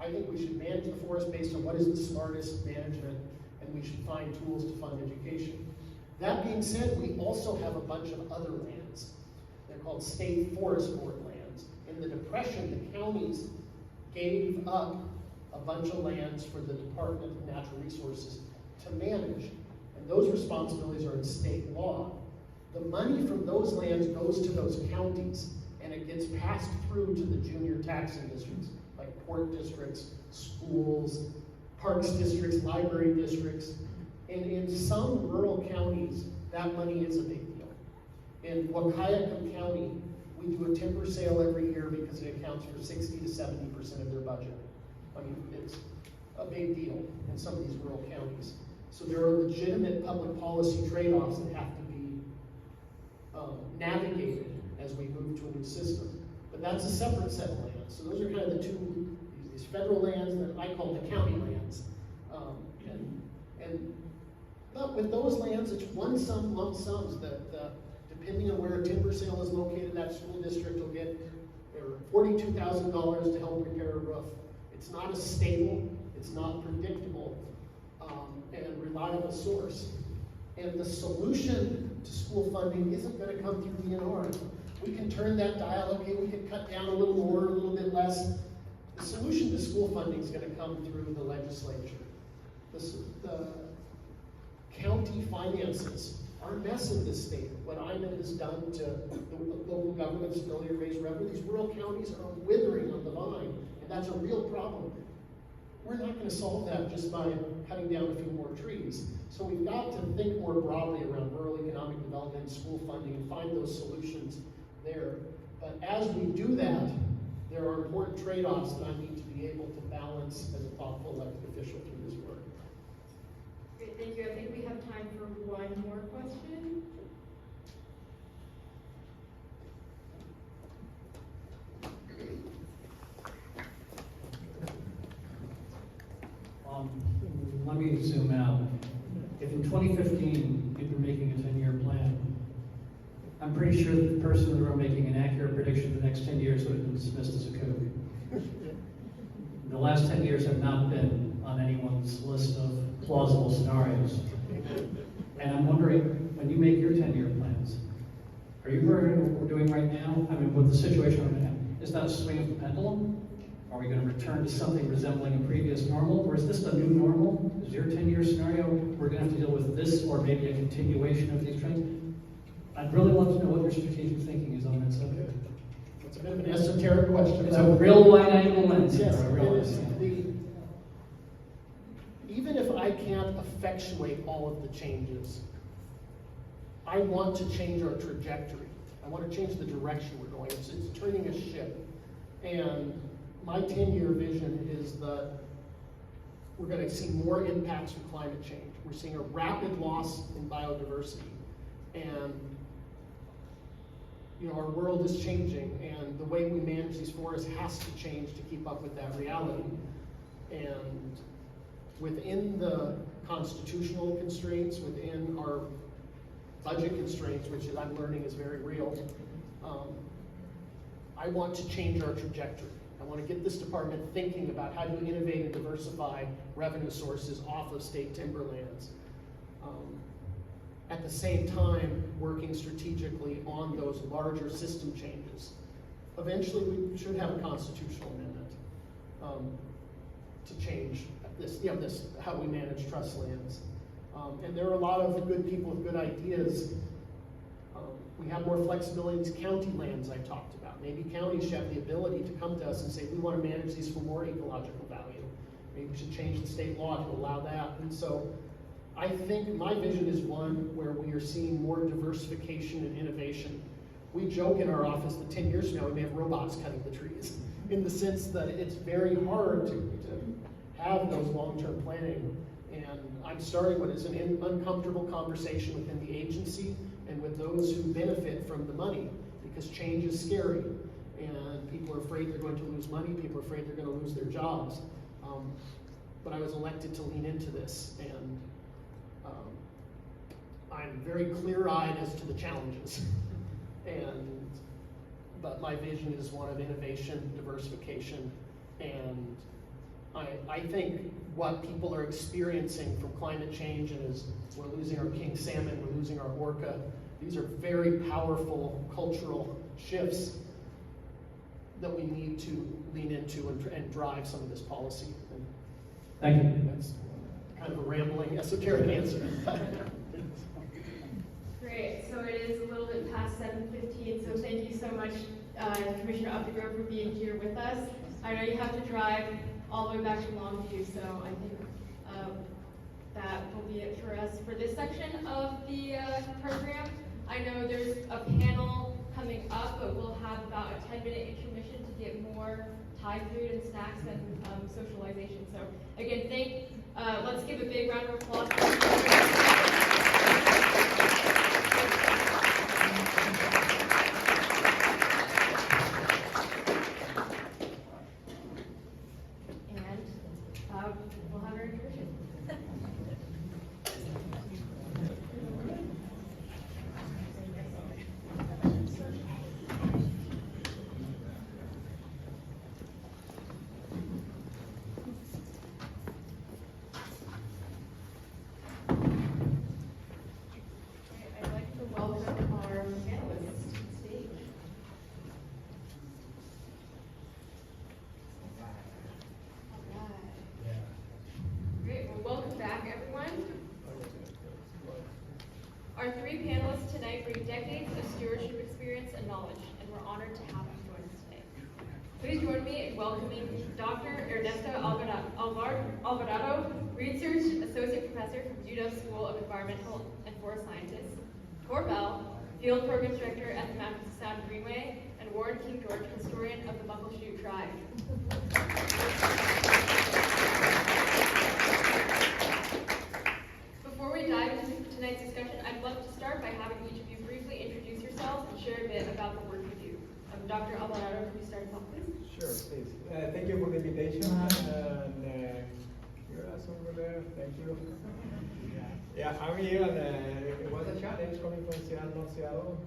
I think we should manage the forest based on what is the smartest management, and we should find tools to fund education. That being said, we also have a bunch of other lands. They're called state forest board lands. In the Depression, the counties gave up a bunch of lands for the Department of Natural Resources to manage, and those responsibilities are in state law. The money from those lands goes to those counties, and it gets passed through to the junior taxing districts, like port districts, schools, parks districts, library districts. And in some rural counties, that money is a big deal. In Wahkiakum County, we do a timber sale every year because it accounts for 60 to 70% of their budget. I mean, it's a big deal in some of these rural counties. So there are legitimate public policy trade-offs that have to be navigated as we move to a new system. But that's a separate set of lands. So those are kind of the two, these federal lands that I call the county lands. But with those lands, it's lump sums that depending on where a timber sale is located, that school district will get $42,000 to help repair a roof. It's not a stable, it's not predictable, and reliable source. And the solution to school funding isn't going to come through DNR. We can turn that dial, okay, we can cut down a little more, a little bit less. The solution to school funding is going to come through the legislature. The county finances are a mess in this state. What IMED has done to the local government's ability to raise revenue, these rural counties are withering on the vine, and that's a real problem. We're not going to solve that just by cutting down a few more trees. So we've got to think more broadly around rural economic development, school funding, and find those solutions there. But as we do that, there are important trade-offs that I need to be able to balance as a thoughtful elected official through this work. Great, thank you. I think we have time for one more question. Let me zoom out. If in 2015 you were making a 10-year plan, I'm pretty sure that the person in the room making an accurate prediction for the next 10 years would have been dismissed as a kook. The last 10 years have not been on anyone's list of plausible scenarios. And I'm wondering, when you make your 10-year plans, are you worried what we're doing right now? I mean, with the situation we're in, is that a swing of the pendulum? Are we going to return to something resembling a previous normal? Or is this the new normal? Is your 10-year scenario, we're going to have to deal with this or maybe a continuation of these trends? I'd really love to know what your strategic thinking is on that subject. It's a bit of an esoteric question. It's a real wide-angle lens. Yes, I it realize. is. Even if I can't effectuate all of the changes, I want to change our trajectory. I want to change the direction we're going. It's turning a ship. And my 10-year vision is that we're going to see more impacts from climate change. We're seeing a rapid loss in biodiversity. And our world is changing, and the way we manage these forests has to change to keep up with that reality. And within the constitutional constraints, within our budget constraints, which I'm learning is very real, I want to change our trajectory. I want to get this department thinking about how to innovate and diversify revenue sources off of state timberlands. At the same time, working strategically on those larger system changes. Eventually, we should have a constitutional amendment to change this how we manage trust lands. And there are a lot of good people with good ideas. We have more flexibility in these county lands I talked about. Maybe counties should have the ability to come to us and say, we want to manage these for more ecological value. Maybe we should change the state law to allow that. And so I think my vision is one where we are seeing more diversification and innovation. We joke in our office that 10 years from now we may have robots cutting the trees, in the sense that it's very hard to have those long-term planning. And I'm starting what is an uncomfortable conversation within the agency and with those who benefit from the money, because change is scary. And people are afraid they're going to lose money, people are afraid they're going to lose their jobs. But I was elected to lean into this, and I'm very clear-eyed as to the challenges. But my vision is one of innovation, diversification, and I think what people are experiencing from climate change is we're losing our king salmon, we're losing our orca. These are very powerful cultural shifts that we need to lean into and drive some of this policy. Thank you. That's kind of a rambling, esoteric answer. Great, so it is a little bit past 7:15, so thank you so much, Commissioner Upthegrove, for being here with us. I know you have to drive all the way back to Longview, so I think that will be it for us for this section of the program. I know there's a panel coming up, but we'll have about a 10-minute intermission to get more Thai food and snacks and socialization. So again, let's give a big round of applause. We'll have our intermission. I'd like to welcome our panelists to the stage. Great, well, welcome back, everyone. Our three panelists tonight bring decades of stewardship experience and knowledge, and we're honored to have them join us today. Please join me in welcoming Dr. Ernesto Alvarado, Research Associate Professor from UW School of Environmental and Forest Sciences, Corbell, Field Programs Director at the Mountains of Sound Greenway, and Warren KingGeorge, Historian of the Muckleshoot Tribe. thank you for the invitation. And you're awesome over there. Thank you. Yeah, I'm here, and it was a challenge coming from Seattle, North Seattle,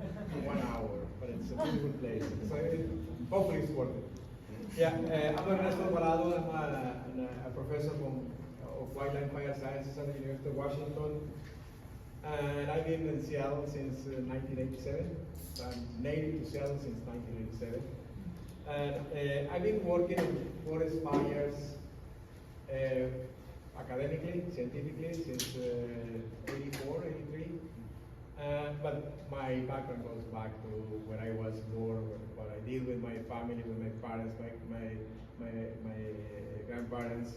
1 hour, but it's a beautiful place. So hopefully it's worth it. Yeah, I'm Ernesto Alvarado. I'm a professor of wildlife fire sciences at the University of Washington. And I've been in Seattle since 1987. So I'm native to Seattle since 1987. And I've been working in forest fires academically, scientifically, since 84, 83. But my background goes back to when I was born, what I did with my family, with my parents, my grandparents,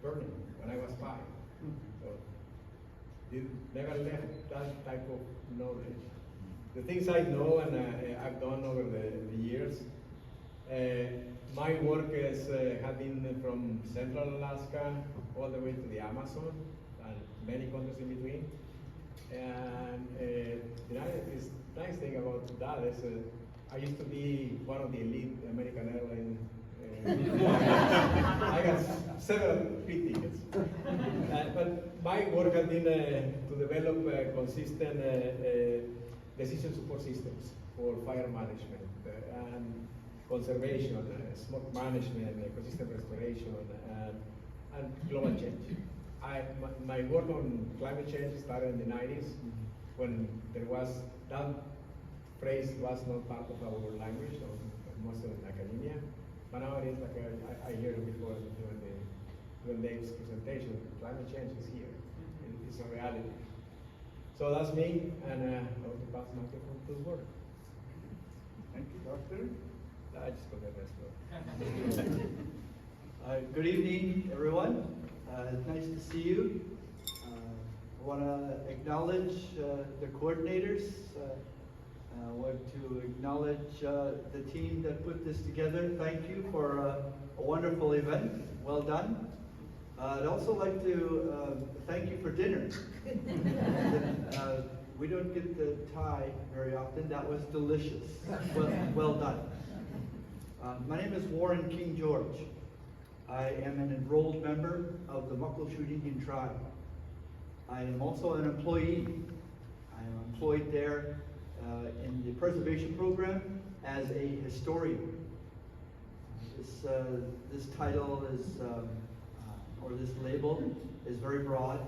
burning when I was 5. So never left that type of knowledge. The things I know and I've done over the years, my work has been from Central Alaska all the way to the Amazon and many countries in between. And the nice thing about that is I used to be one of the elite American airline. I got several free tickets. But my work has been to develop consistent decision support systems for fire management and conservation, smoke management, ecosystem restoration, and global change. My work on climate change started in the 90s when there was, that phrase was not part of our language, or most of in academia. But now it is like I hear it before during Dave's presentation. Climate change is here. It's a reality. So that's me, and I want to pass the microphone to the work. Thank you, Doctor. I just got the rest. Good evening, everyone. It's nice to see you. I want to acknowledge the coordinators. I want to acknowledge the team that put this together. Thank you for a wonderful event. Well done. I'd also like to thank you for dinner. We don't get the Thai very often. That was delicious. Well done. My name is Warren KingGeorge. I am an enrolled member of the Muckleshoot Indian tribe. I am also an employee. I am employed there in the preservation program as a historian. This title is, or this label is very broad.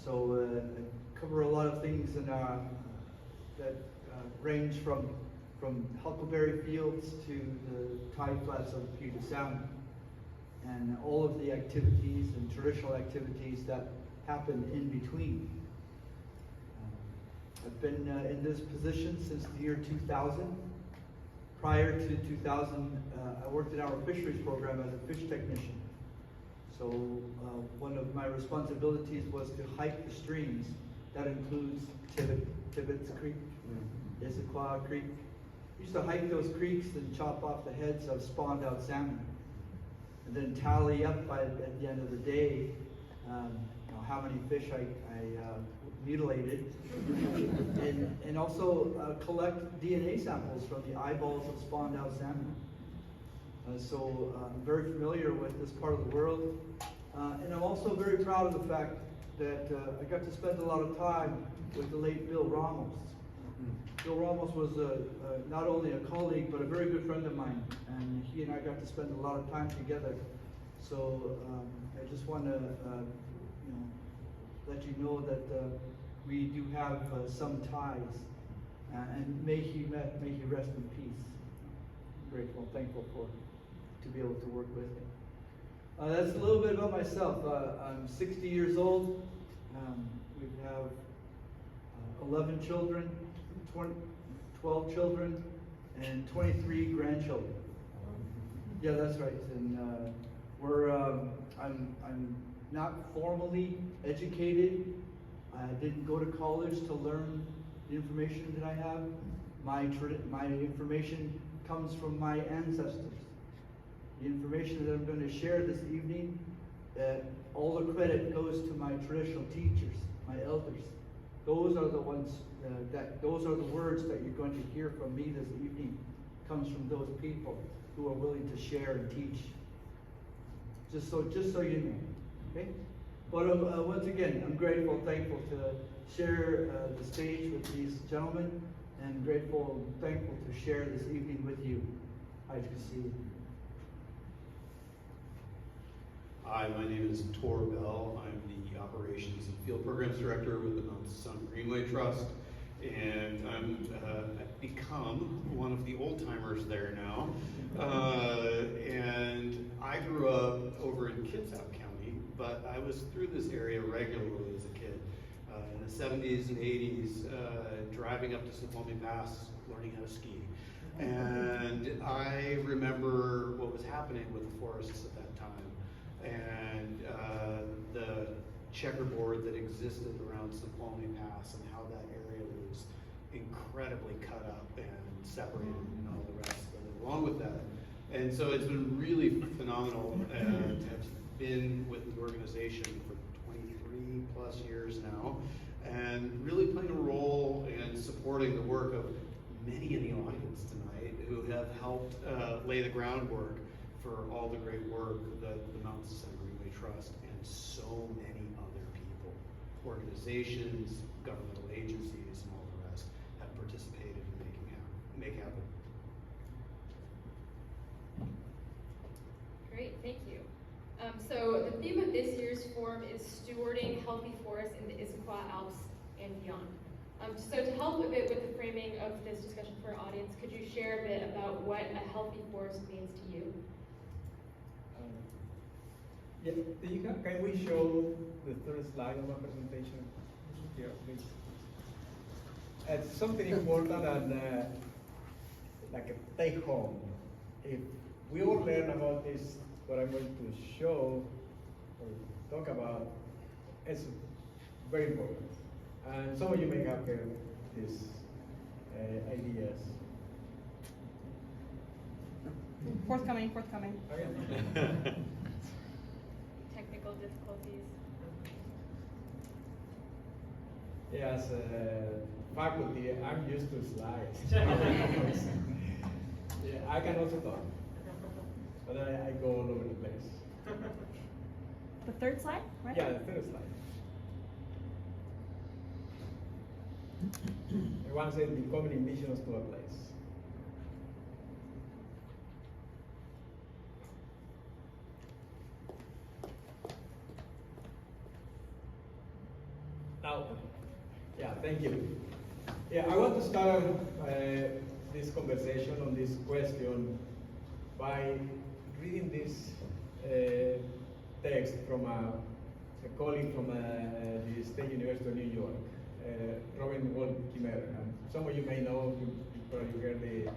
So I cover a lot of things in that range from huckleberry fields to the tide flats of Puget Sound, and all of the activities and traditional activities that happen in between. I've been in this position since the year 2000. Prior to 2000, I worked in our fisheries program as a fish technician. So one of my responsibilities was to hike the streams. That includes Tibbetts Creek, Issaquah Creek. We used to hike those creeks and chop off the heads of spawned out salmon, and then tally up at the end of the day how many fish I mutilated, and also collect DNA samples from the eyeballs of spawned out salmon. So I'm very familiar with this part of the world, and I'm also very proud of the fact that I got to spend a lot of time with the late Bill Ramos. Bill Ramos was not only a colleague, but a very good friend of mine, and he and I got to spend a lot of time together. So I just want to let you know that we do have some ties, and may he rest in peace. I'm grateful and thankful to be able to work with him. That's a little bit about myself. I'm 60 years old. We have 11 children, 12 children, and 23 grandchildren. Yeah, that's right. And I'm not formally educated. I didn't go to college to learn the information that I have. My information comes from my ancestors. The information that I'm going to share this evening, all the credit goes to my traditional teachers, my elders. Those are the ones those are the words that you're going to hear from me this evening. Comes from those people who are willing to share and teach. Just so you know, okay? But once again, I'm grateful, thankful to share the stage with these gentlemen, and grateful and thankful to share this evening with you, IATC. Hi, my name is Tor Bell. I'm the Operations and Field Programs Director with the Mount Sun Greenway Trust, and I've become one of the old timers there now. And I grew up over in Kitsap County, but I was through this area regularly as a kid. In the 70s and 80s, driving up to Snoqualmie Pass, learning how to ski. And I remember what was happening with the forests at that time, and the checkerboard that existed around Snoqualmie Pass, and how that area was incredibly cut up and separated and all the rest of it along with that. And so it's been really phenomenal to have been with the organization for 23 plus years now, and really playing a role in supporting the work of many in the audience tonight who have helped lay the groundwork for all the great work that the Mount Sun Greenway Trust and so many other people, organizations, governmental agencies, and all the rest have participated in make happen. Great, thank you. So the theme of this year's forum is Stewarding Healthy Forests in the Issaquah Alps and beyond. So to help a bit with the framing of this discussion for our audience, could you share a bit about what a healthy forest means to you? Yeah, can we show the third slide of my presentation? Here, please. It's something important and like a take home. If we all learn about this, what I'm going to show or talk about, it's very important. And some of you may have heard these ideas. Forthcoming. Okay. Technical difficulties. Yes, faculty, I'm used to slides. Yeah, I can also talk, but I go all over the place. The third slide, right? Yeah, the third slide. I once said becoming indigenous to a place. Now, yeah, thank you. Yeah, I want to start this conversation on this question by reading this text from a colleague from the State University of New York, Robin Wall Kimmerer. And some of you may know, you probably heard the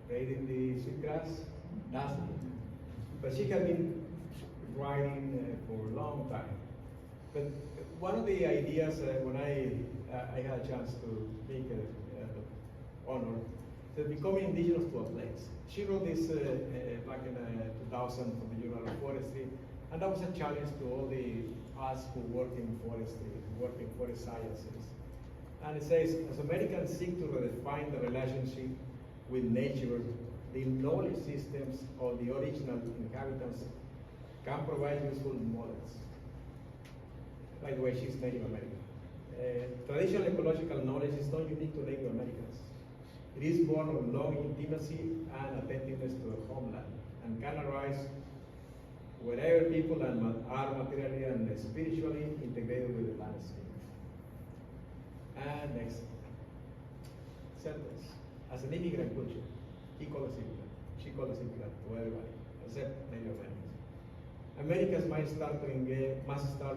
Raiding the Sweetgrass last week. But she had been writing for a long time. But one of the ideas when I had a chance to make honor to becoming indigenous to a place. She wrote this back in 2000 for the Journal of Forestry, and that was a challenge to all us who work in forestry, who work in forest sciences. And it says, as Americans seek to redefine the relationship with nature, the knowledge systems of the original inhabitants can provide useful models. By the way, she's Native American. Traditional ecological knowledge is not unique to Native Americans. It is born of long intimacy and attentiveness to the homeland, and can arise wherever people are materially and spiritually integrated with the landscape. And next sentence. As an immigrant culture, he called us immigrant, she called us immigrant to everybody, except Native Americans. Americans must start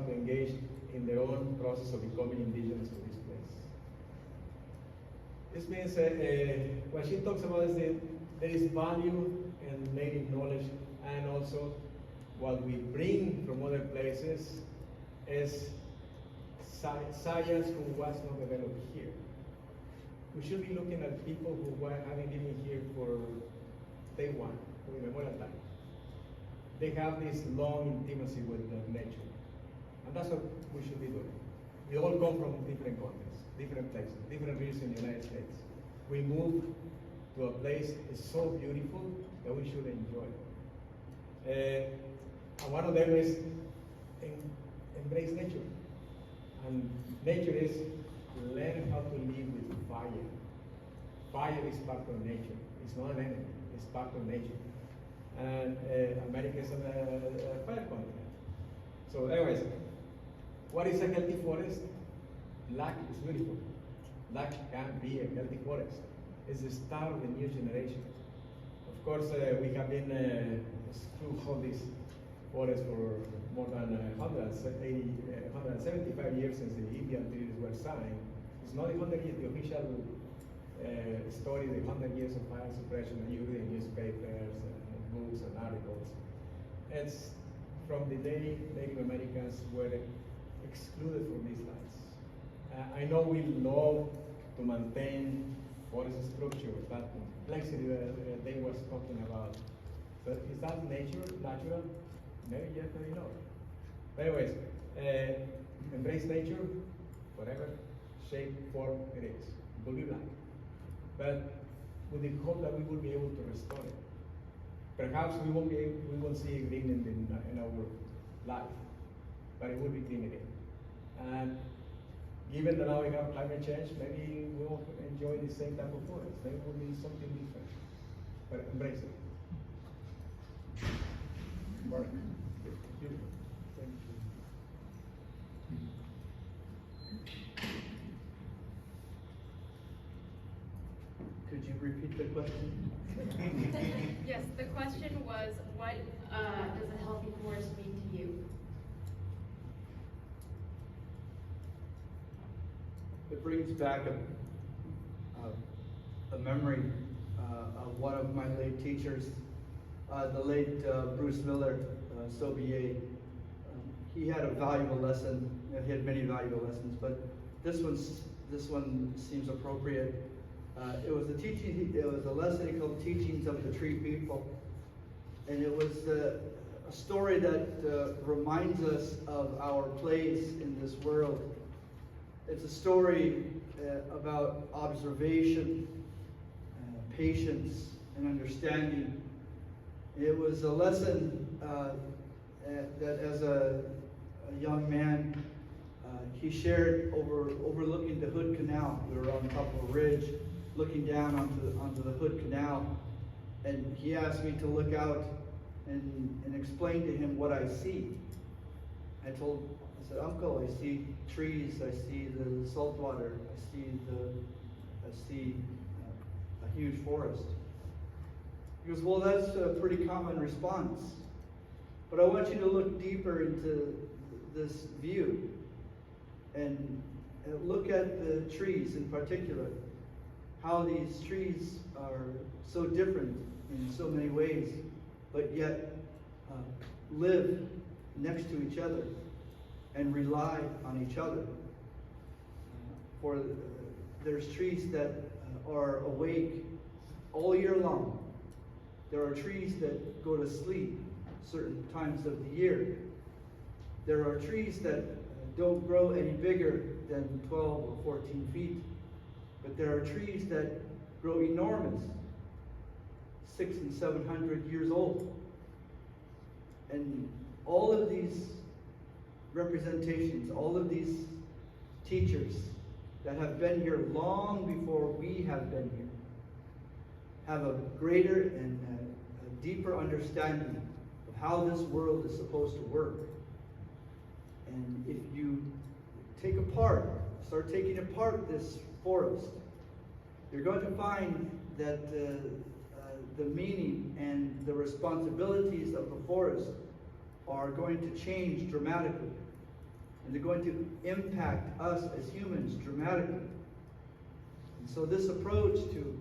to engage in their own process of becoming indigenous to this place. This means what she talks about is that there is value in native knowledge, and also what we bring from other places is science who was not developed here. We should be looking at people who were having been here for day one, for memorial time. They have this long intimacy with nature. And that's what we should be doing. We all come from different continents, different places, different regions in the United States. We move to to a place is so beautiful that we should enjoy it. And one of them is embrace nature. And nature is learn how to live with fire. Fire is part of nature. It's not an enemy. It's part of nature. And America is a fire continent. So anyways, what is a healthy forest? Black is beautiful. Black can be a healthy forest. It's the start of the new generation. Of course, we have been through all these forests for more than 175 years since the Indian treaties were signed. It's not the 100 years, the official story, the 100 years of fire suppression that you read in newspapers and books and articles. It's from the day Native Americans were excluded from these lands. I know we love to maintain forest structure, that complexity that they was talking about. But is that natural? Maybe yes, maybe not. But anyways, embrace nature, whatever shape, form it is. It will be black. But with the hope that we will be able to restore it. Perhaps we won't see green in our life, but it will be green again. And given that now we have climate change, maybe we won't enjoy the same type of forest. Maybe it will be something different. But embrace it. Mark. Beautiful. Thank you. Could you repeat the question? Yes, the question was, what does a healthy forest mean to you? It brings back a memory of one of my late teachers, the late Bruce Miller, Sobier. He had a valuable lesson. He had many valuable lessons, but this one seems appropriate. It was a lesson called "Teachings of the Tree People," and it was a story that reminds us of our place in this world. It's a story about observation, patience, and understanding. It was a lesson that as a young man, he shared overlooking the Hood Canal. We were on top of a ridge, looking down onto the Hood Canal, and he asked me to look out and explain to him what I see. I said, "Uncle, I see trees, I see the salt water, I see a huge forest." He goes, "Well, that's a pretty common response, but I want you to look deeper into this view and look at the trees in particular, how these trees are so different in so many ways, but yet live next to each other and rely on each other. For there's trees that are awake all year long. There are trees that go to sleep certain times of the year. There are trees that don't grow any bigger than 12 or 14 feet. But there are trees that grow enormous, 600 and 700 years old. And all of these representations, all of these teachers that have been here long before we have been here, have a greater and a deeper understanding of how this world is supposed to work. And if you start taking apart this forest, you're going to find that the meaning and the responsibilities of the forest are going to change dramatically. And they're going to impact us as humans dramatically. And so this approach to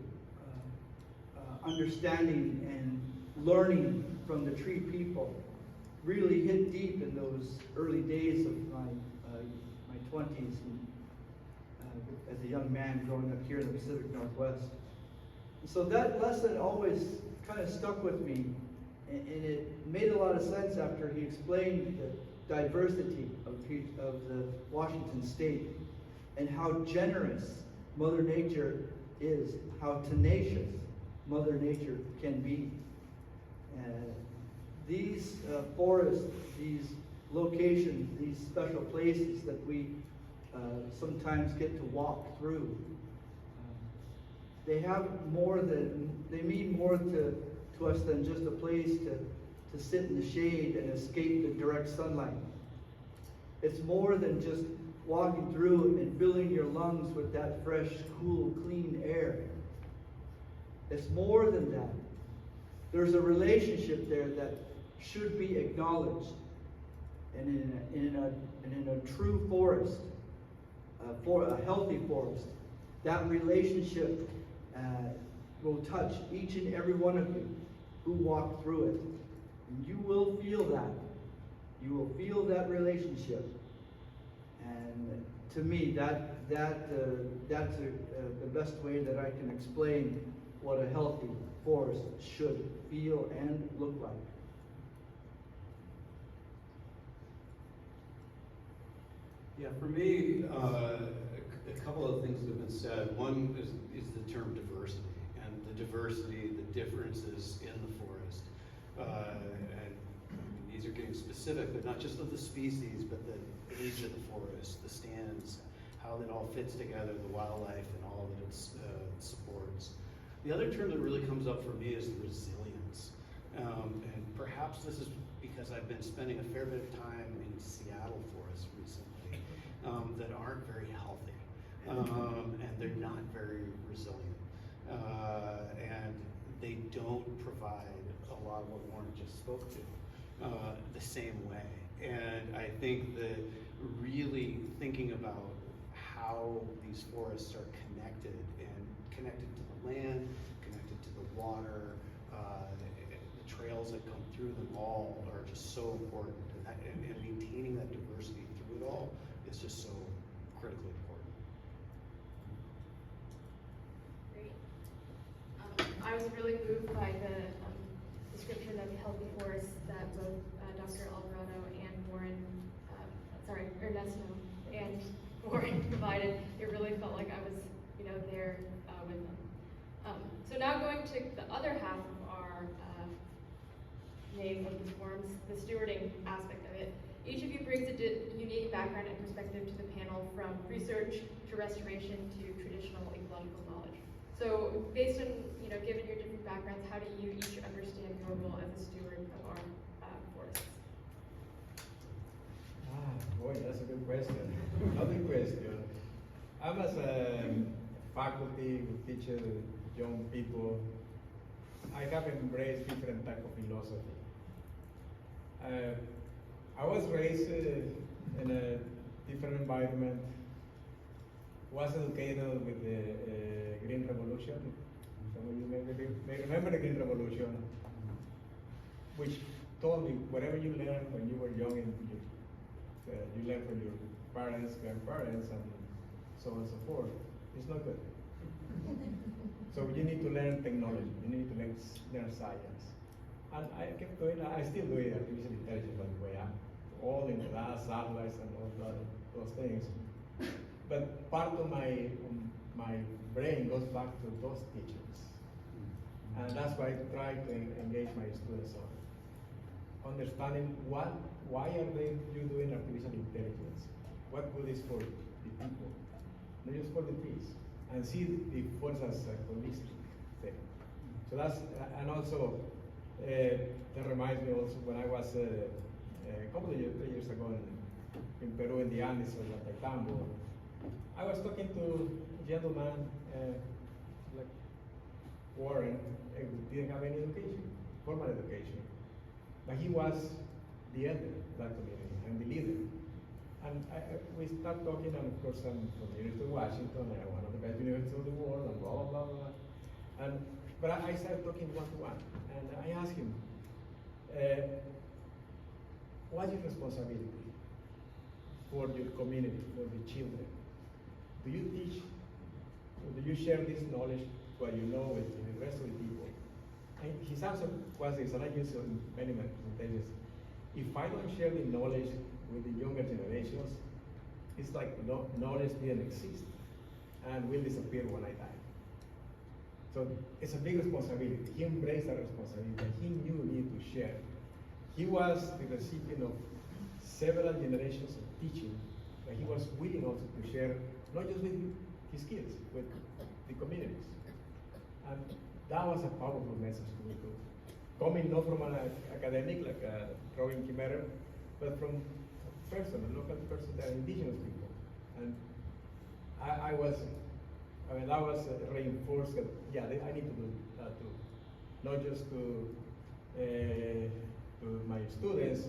understanding and learning from the tree people really hit deep in those early days of my 20s and, as a young man growing up here in the Pacific Northwest. And so that lesson always kind of stuck with me, and it made a lot of sense after he explained the diversity of the Washington state and how generous Mother Nature is, how tenacious Mother Nature can be. These forests, these locations, these special places that we sometimes get to walk through, they mean more to us than just a place to sit in the shade and escape the direct sunlight. It's more than just walking through and filling your lungs with that fresh, cool, clean air. It's more than that. There's a relationship there that should be acknowledged. And in a true forest, for a healthy forest, that relationship will touch each and every one of you who walk through it. And you will feel that. You will feel that relationship. And to me, that's the best way that I can explain what a healthy forest should feel and look like. Yeah, for me, a couple of things have been said. One is the term diversity, and the diversity, the differences in the forest. And these are getting specific, but not just of the species, but the age of the forest, the stands, how it all fits together, the wildlife, and all that it supports. The other term that really comes up for me is resilience. And perhaps this is because I've been spending a fair bit of time in Seattle forests recently that aren't very healthy, and they're not very resilient. And they don't provide a lot of what Warren just spoke to the same way. And I think that really thinking about how these forests are connected, and connected to the land, connected to the water, the trails that come through them all are just so important. And maintaining that diversity through it all is just so critically important. Great. I was really moved by the description of healthy forests that both Dr. Alvarado and Ernesto and Warren provided. It really felt like I was, there with them. So now going to the other half of our name of the forums, the stewarding aspect of it. Each of you brings a unique background and perspective to the panel, from research to restoration to traditional ecological knowledge. So based on, given your different backgrounds, how do you each understand your role as a steward of our forests? Boy, that's a good question. Another question. I'm as a faculty who teaches young people, I have embraced different type of philosophy. I was raised in a different environment, was educated with the Green Revolution. Some of you may remember the Green Revolution, which told me whatever you learned when you were young, and you learned from your parents, grandparents, and so on and so forth, it's not good. So you need to learn technology, you need to learn science. And I kept doing that. I still do it, artificial intelligence, by the way. I'm all in glass, satellites, and all those things. But part of my brain goes back to those teachings. And that's why I try to engage my students on understanding why are you doing artificial intelligence? What good is for the people, not just for the trees, and see the forest as a holistic thing. So that's, and also, that reminds me also when I was a couple of years, 3 years ago in Peru, in the Andes, in Atacambo, I was talking to a gentleman like Warren, who didn't have any education, formal education, but he was the elder of that community and the leader. And we started talking, and of course I'm from the University of Washington, one of the best universities of the world, and blah, blah, blah, blah. But I started talking one-to-one, and I asked him, what's your responsibility for your community, for the children? Do you teach, or do you share this knowledge, what you know, with the rest of the people? And his answer was this, and I use it in many presentations. If I don't share the knowledge with the younger generations, it's like knowledge didn't exist and will disappear when I die. So So it's a big responsibility. He embraced that responsibility, and he knew he needed to share. He was the recipient of several generations of teaching, but he was willing also to share, not just with his kids, with the communities. And that was a powerful message to me too. Coming not from an academic like Robin Kimmerer, but from a person, a local person, that indigenous people. And that was reinforced that, yeah, I need to do that too. Not just to my students,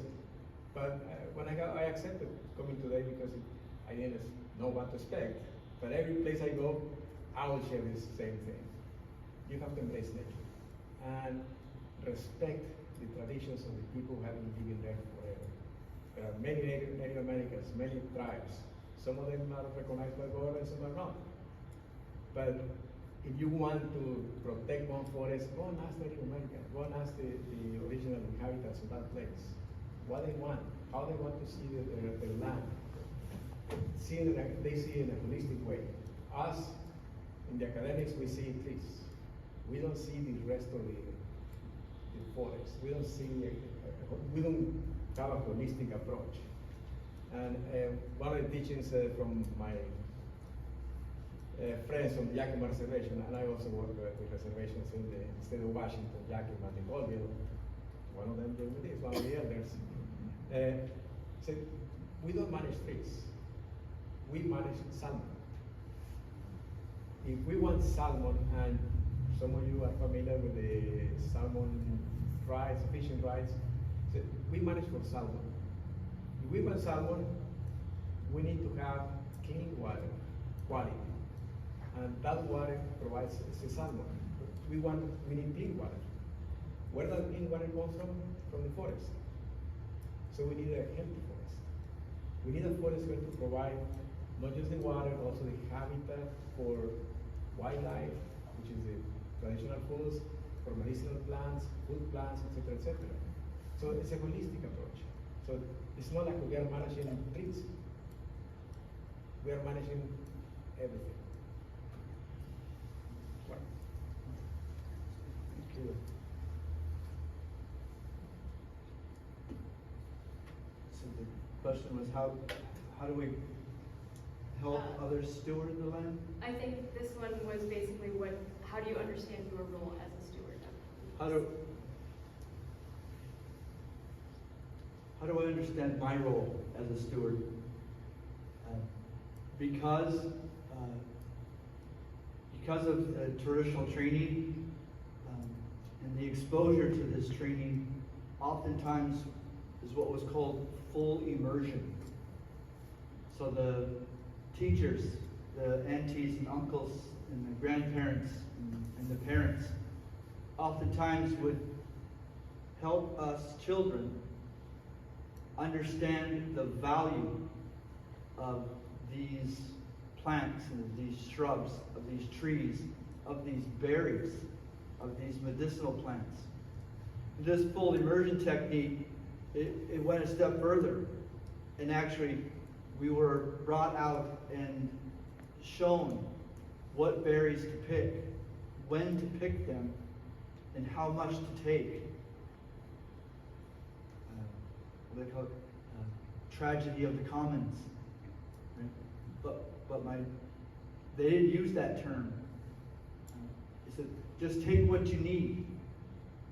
but when I accepted coming today because I didn't know what to expect. But every place I go, I will share this same thing. You have to embrace nature and respect the traditions of the people who have been living there forever. There are many Native Americans, many tribes. Some of them are recognized by God and some are not. But if you want to protect one forest, go and ask Native Americans, go and ask the original inhabitants of that place what they want, how they want to see their land. They see it in a holistic way. Us, in the academics, we see trees. We don't see the rest of the forest. We don't have a holistic approach. And one of the teachings from my friends from the Yakima Reservation, and I also work with reservations in the state of Washington, Yakima, and Colville. One of them doing this, one of the elders, said, we don't manage trees, we manage salmon. If we want salmon, and some of you are familiar with the salmon rights, fishing rights, so we manage for salmon. If we want salmon, we need to have clean water, quality. And that water provides the salmon. We need clean water. Where does clean water come from? From the forest. So we need a healthy forest. We need a forest going to provide not just the water, but also the habitat for wildlife, which is the traditional foods, for medicinal plants, food plants, etc., etc. So it's a holistic approach. So it's not like we are managing trees. We are managing everything. Thank you. So the question was how do we help others steward the land? I think this one was basically how do you understand your role as a steward? How do I understand my role as a steward? Because of traditional training and the exposure to this training, oftentimes is what was called full immersion. So the teachers, the aunties and uncles and the grandparents and the parents oftentimes would help us children understand the value of these plants and these shrubs, of these trees, of these berries, of these medicinal plants. This full immersion technique, it went a step further. And actually, we were brought out and shown what berries to pick, when to pick them, and how much to take. What they call it, tragedy of the commons. Right? But they didn't use that term. They said, just take what you need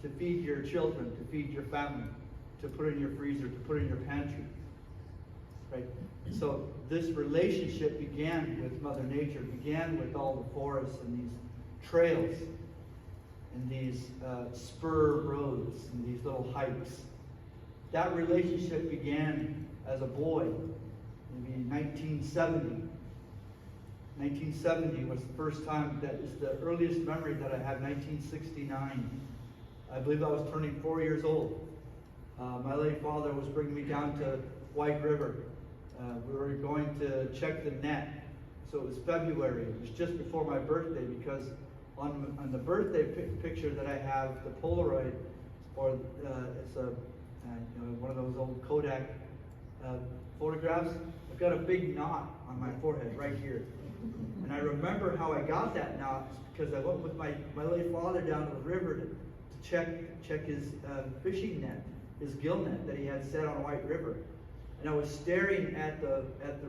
to feed your children, to feed your family, to put in your freezer, to put in your pantry. Right? So this relationship began with Mother Nature, began with all the forests and these trails and these spur roads and these little hikes. That relationship began as a boy, maybe in 1970. 1970 was the first time, that is the earliest memory that I have, 1969. I believe I was turning 4 years old. My late father was bringing me down to White River. We were going to check the net. So it was February. It was just before my birthday, because on the birthday picture that I have, the Polaroid, or it's one of those old Kodak photographs, I've got a big knot on my forehead right here. And I remember how I got that knot because I went with my late father down to the river to check his fishing net, his gill net that he had set on White River. And I was staring at the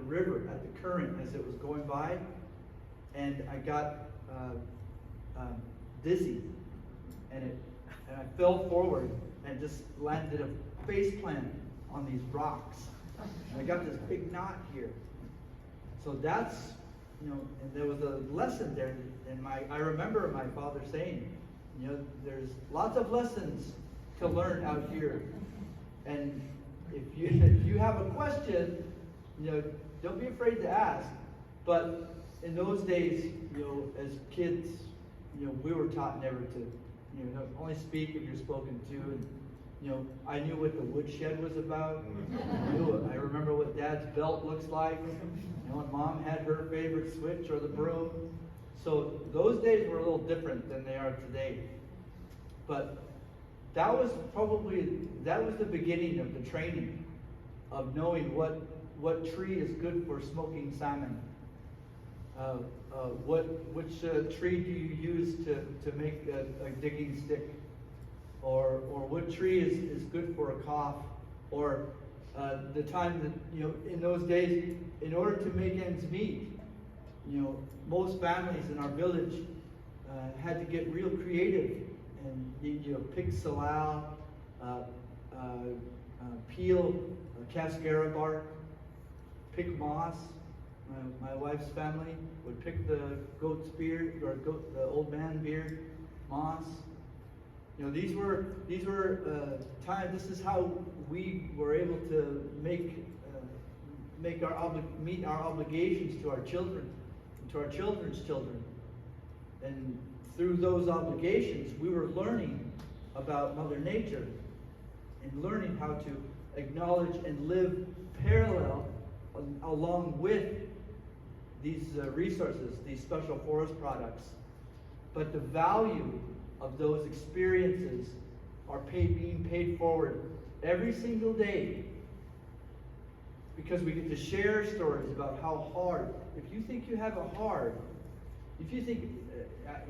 river, at the current as it was going by, and I got dizzy, and I fell forward and just landed a face plant on these rocks. And I got this big knot here. So that's, you know, and there was a lesson there, and I remember my father saying, you know, there's lots of lessons to learn out here, and if you have a question, you know, don't be afraid to ask. But in those days, you know, as kids, you know, we were taught never to, you know, only speak if you're spoken to. And you know, I knew what the woodshed was about. I remember what Dad's belt looks like. You know, and Mom had her favorite switch or the broom. So those days were a little different than they are today. But that was the beginning of the training of knowing what tree is good for smoking salmon. Which tree do you use to make a digging stick? Or what tree is good for a cough? Or the time that, you know, in those days, in order to make ends meet, you know, most families in our village had to get real creative and, you know, pick salal, peel cascara bark, pick moss. My wife's family would pick the goat's beard or the old man beard, moss. You know, these were times. This is how we were able to meet our obligations to our children, and to our children's children. And through those obligations, we were learning about Mother Nature and learning how to acknowledge and live parallel along with these resources, these special forest products. But the value of those experiences are being paid forward every single day, because we get to share stories about how hard. If you think you have it hard, if you think,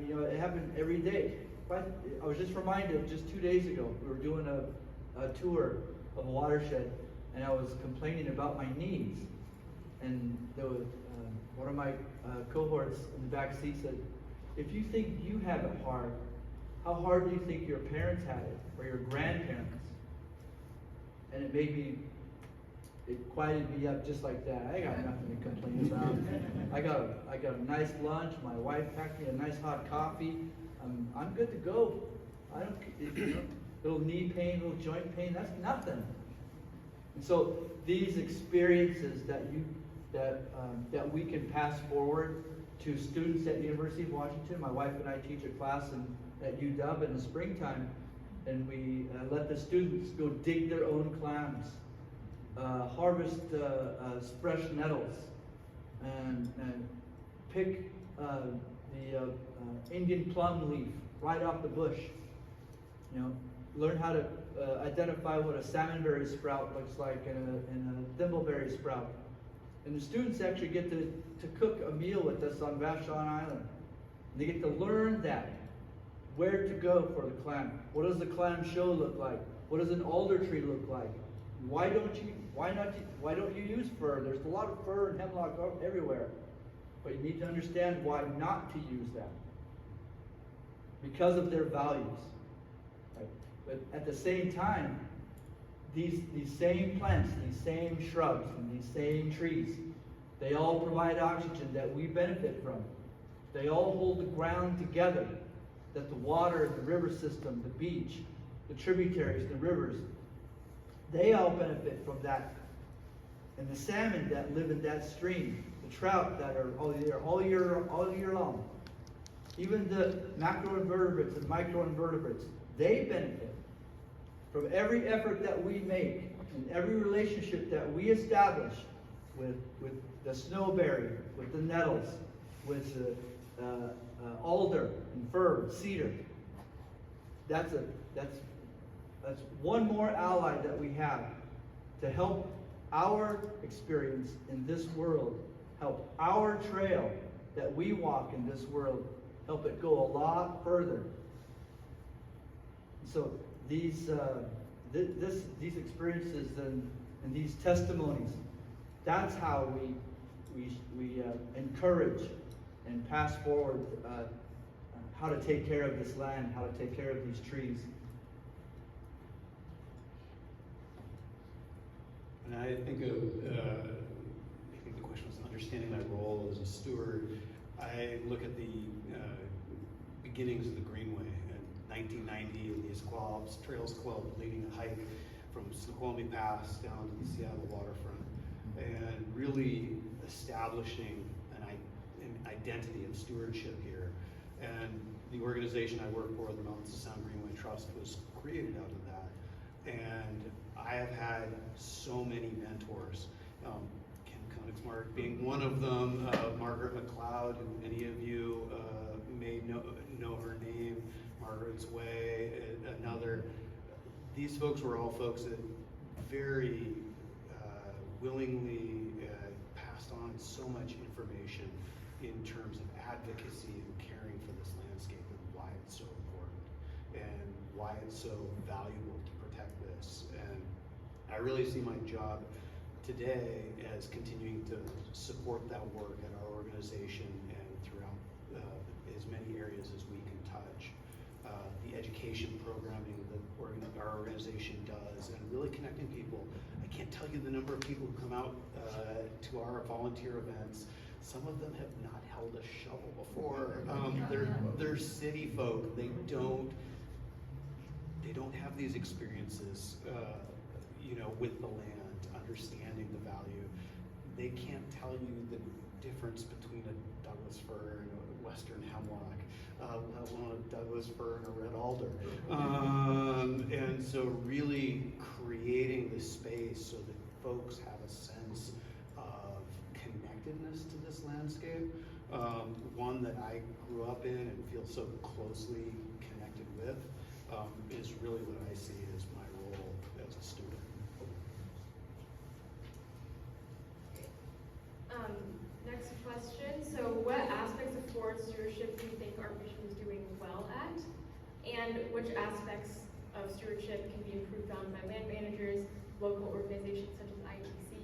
you know, it happened every day. But I was just reminded of just 2 days ago, we were doing a tour of a watershed, and I was complaining about my knees, and there was one of my cohorts in the back seat said, if you think you have it hard, how hard do you think your parents had it, or your grandparents? And it quieted me up just like that. I got nothing to complain about. I got a nice lunch. My wife packed me a nice hot coffee. I'm good to go. I don't, you know, little knee pain, little joint pain, that's nothing. And so these experiences that we can pass forward to students at University of Washington. My wife and I teach a class at UW in the springtime, and we let the students go dig their own clams, harvest fresh nettles, and pick the Indian plum leaf right off the bush. You know, learn how to identify what a salmonberry sprout looks like and a thimbleberry sprout. And the students actually get to cook a meal with us on Vashon Island. And they get to learn that. Where to go for the clam. What does the clam show look like? What does an alder tree look like? Why don't you use fir? There's a lot of fir and hemlock everywhere. But you need to understand why not to use that. Because of their values. Right? But at the same time, these same plants, these same shrubs, and these same trees, they all provide oxygen that we benefit from. They all hold the ground together, that the water, the river system, the beach, the tributaries, the rivers, they all benefit from that. And the salmon that live in that stream, the trout that are all year long, even the macroinvertebrates and microinvertebrates, they benefit from every effort that we make and every relationship that we establish with the snowberry, with the nettles, with the alder and fir, cedar. That's one more ally that we have to help our experience in this world, help our trail that we walk in this world help it go a lot further. So these these experiences and these testimonies, that's how we encourage and pass forward how to take care of this land, how to take care of these trees. And I think the question was understanding my role as a steward. I look at the beginnings of the Greenway in 1990 in the Issaquah Alps Trails Club, leading a hike from Snoqualmie Pass down to the Seattle waterfront, and really establishing an identity of stewardship here. And the organization I work for, the Mountains of Sound Greenway Trust, was created out of that. And I have had so many mentors, Ken Koenigsmark being one of them, Margaret McLeod, who many of you may know her name, Margaret's Way, another. These folks were all folks that very willingly passed on so much information in terms of advocacy and caring for this landscape and why it's so important and why it's so valuable to protect this. And I really see my job today as continuing to support that work at our organization and throughout as many areas as we can touch. The education programming that our organization does, and really connecting people. I can't tell you the number of people who come out to our volunteer events. Some of them have not held a shovel before. They're city folk. They don't have these experiences, with the land, understanding the value. They can't tell you the difference between a Douglas fir and a western hemlock, let alone a Douglas fir and a red alder. And so really creating the space so that folks have a sense of connectedness to this landscape, one that I grew up in and feel so closely connected with, is really what I see as my role as a student. Next question. So what aspects of forest stewardship do you think our mission is doing well at? And which aspects of stewardship can be improved on by land managers, local organizations such as IATC,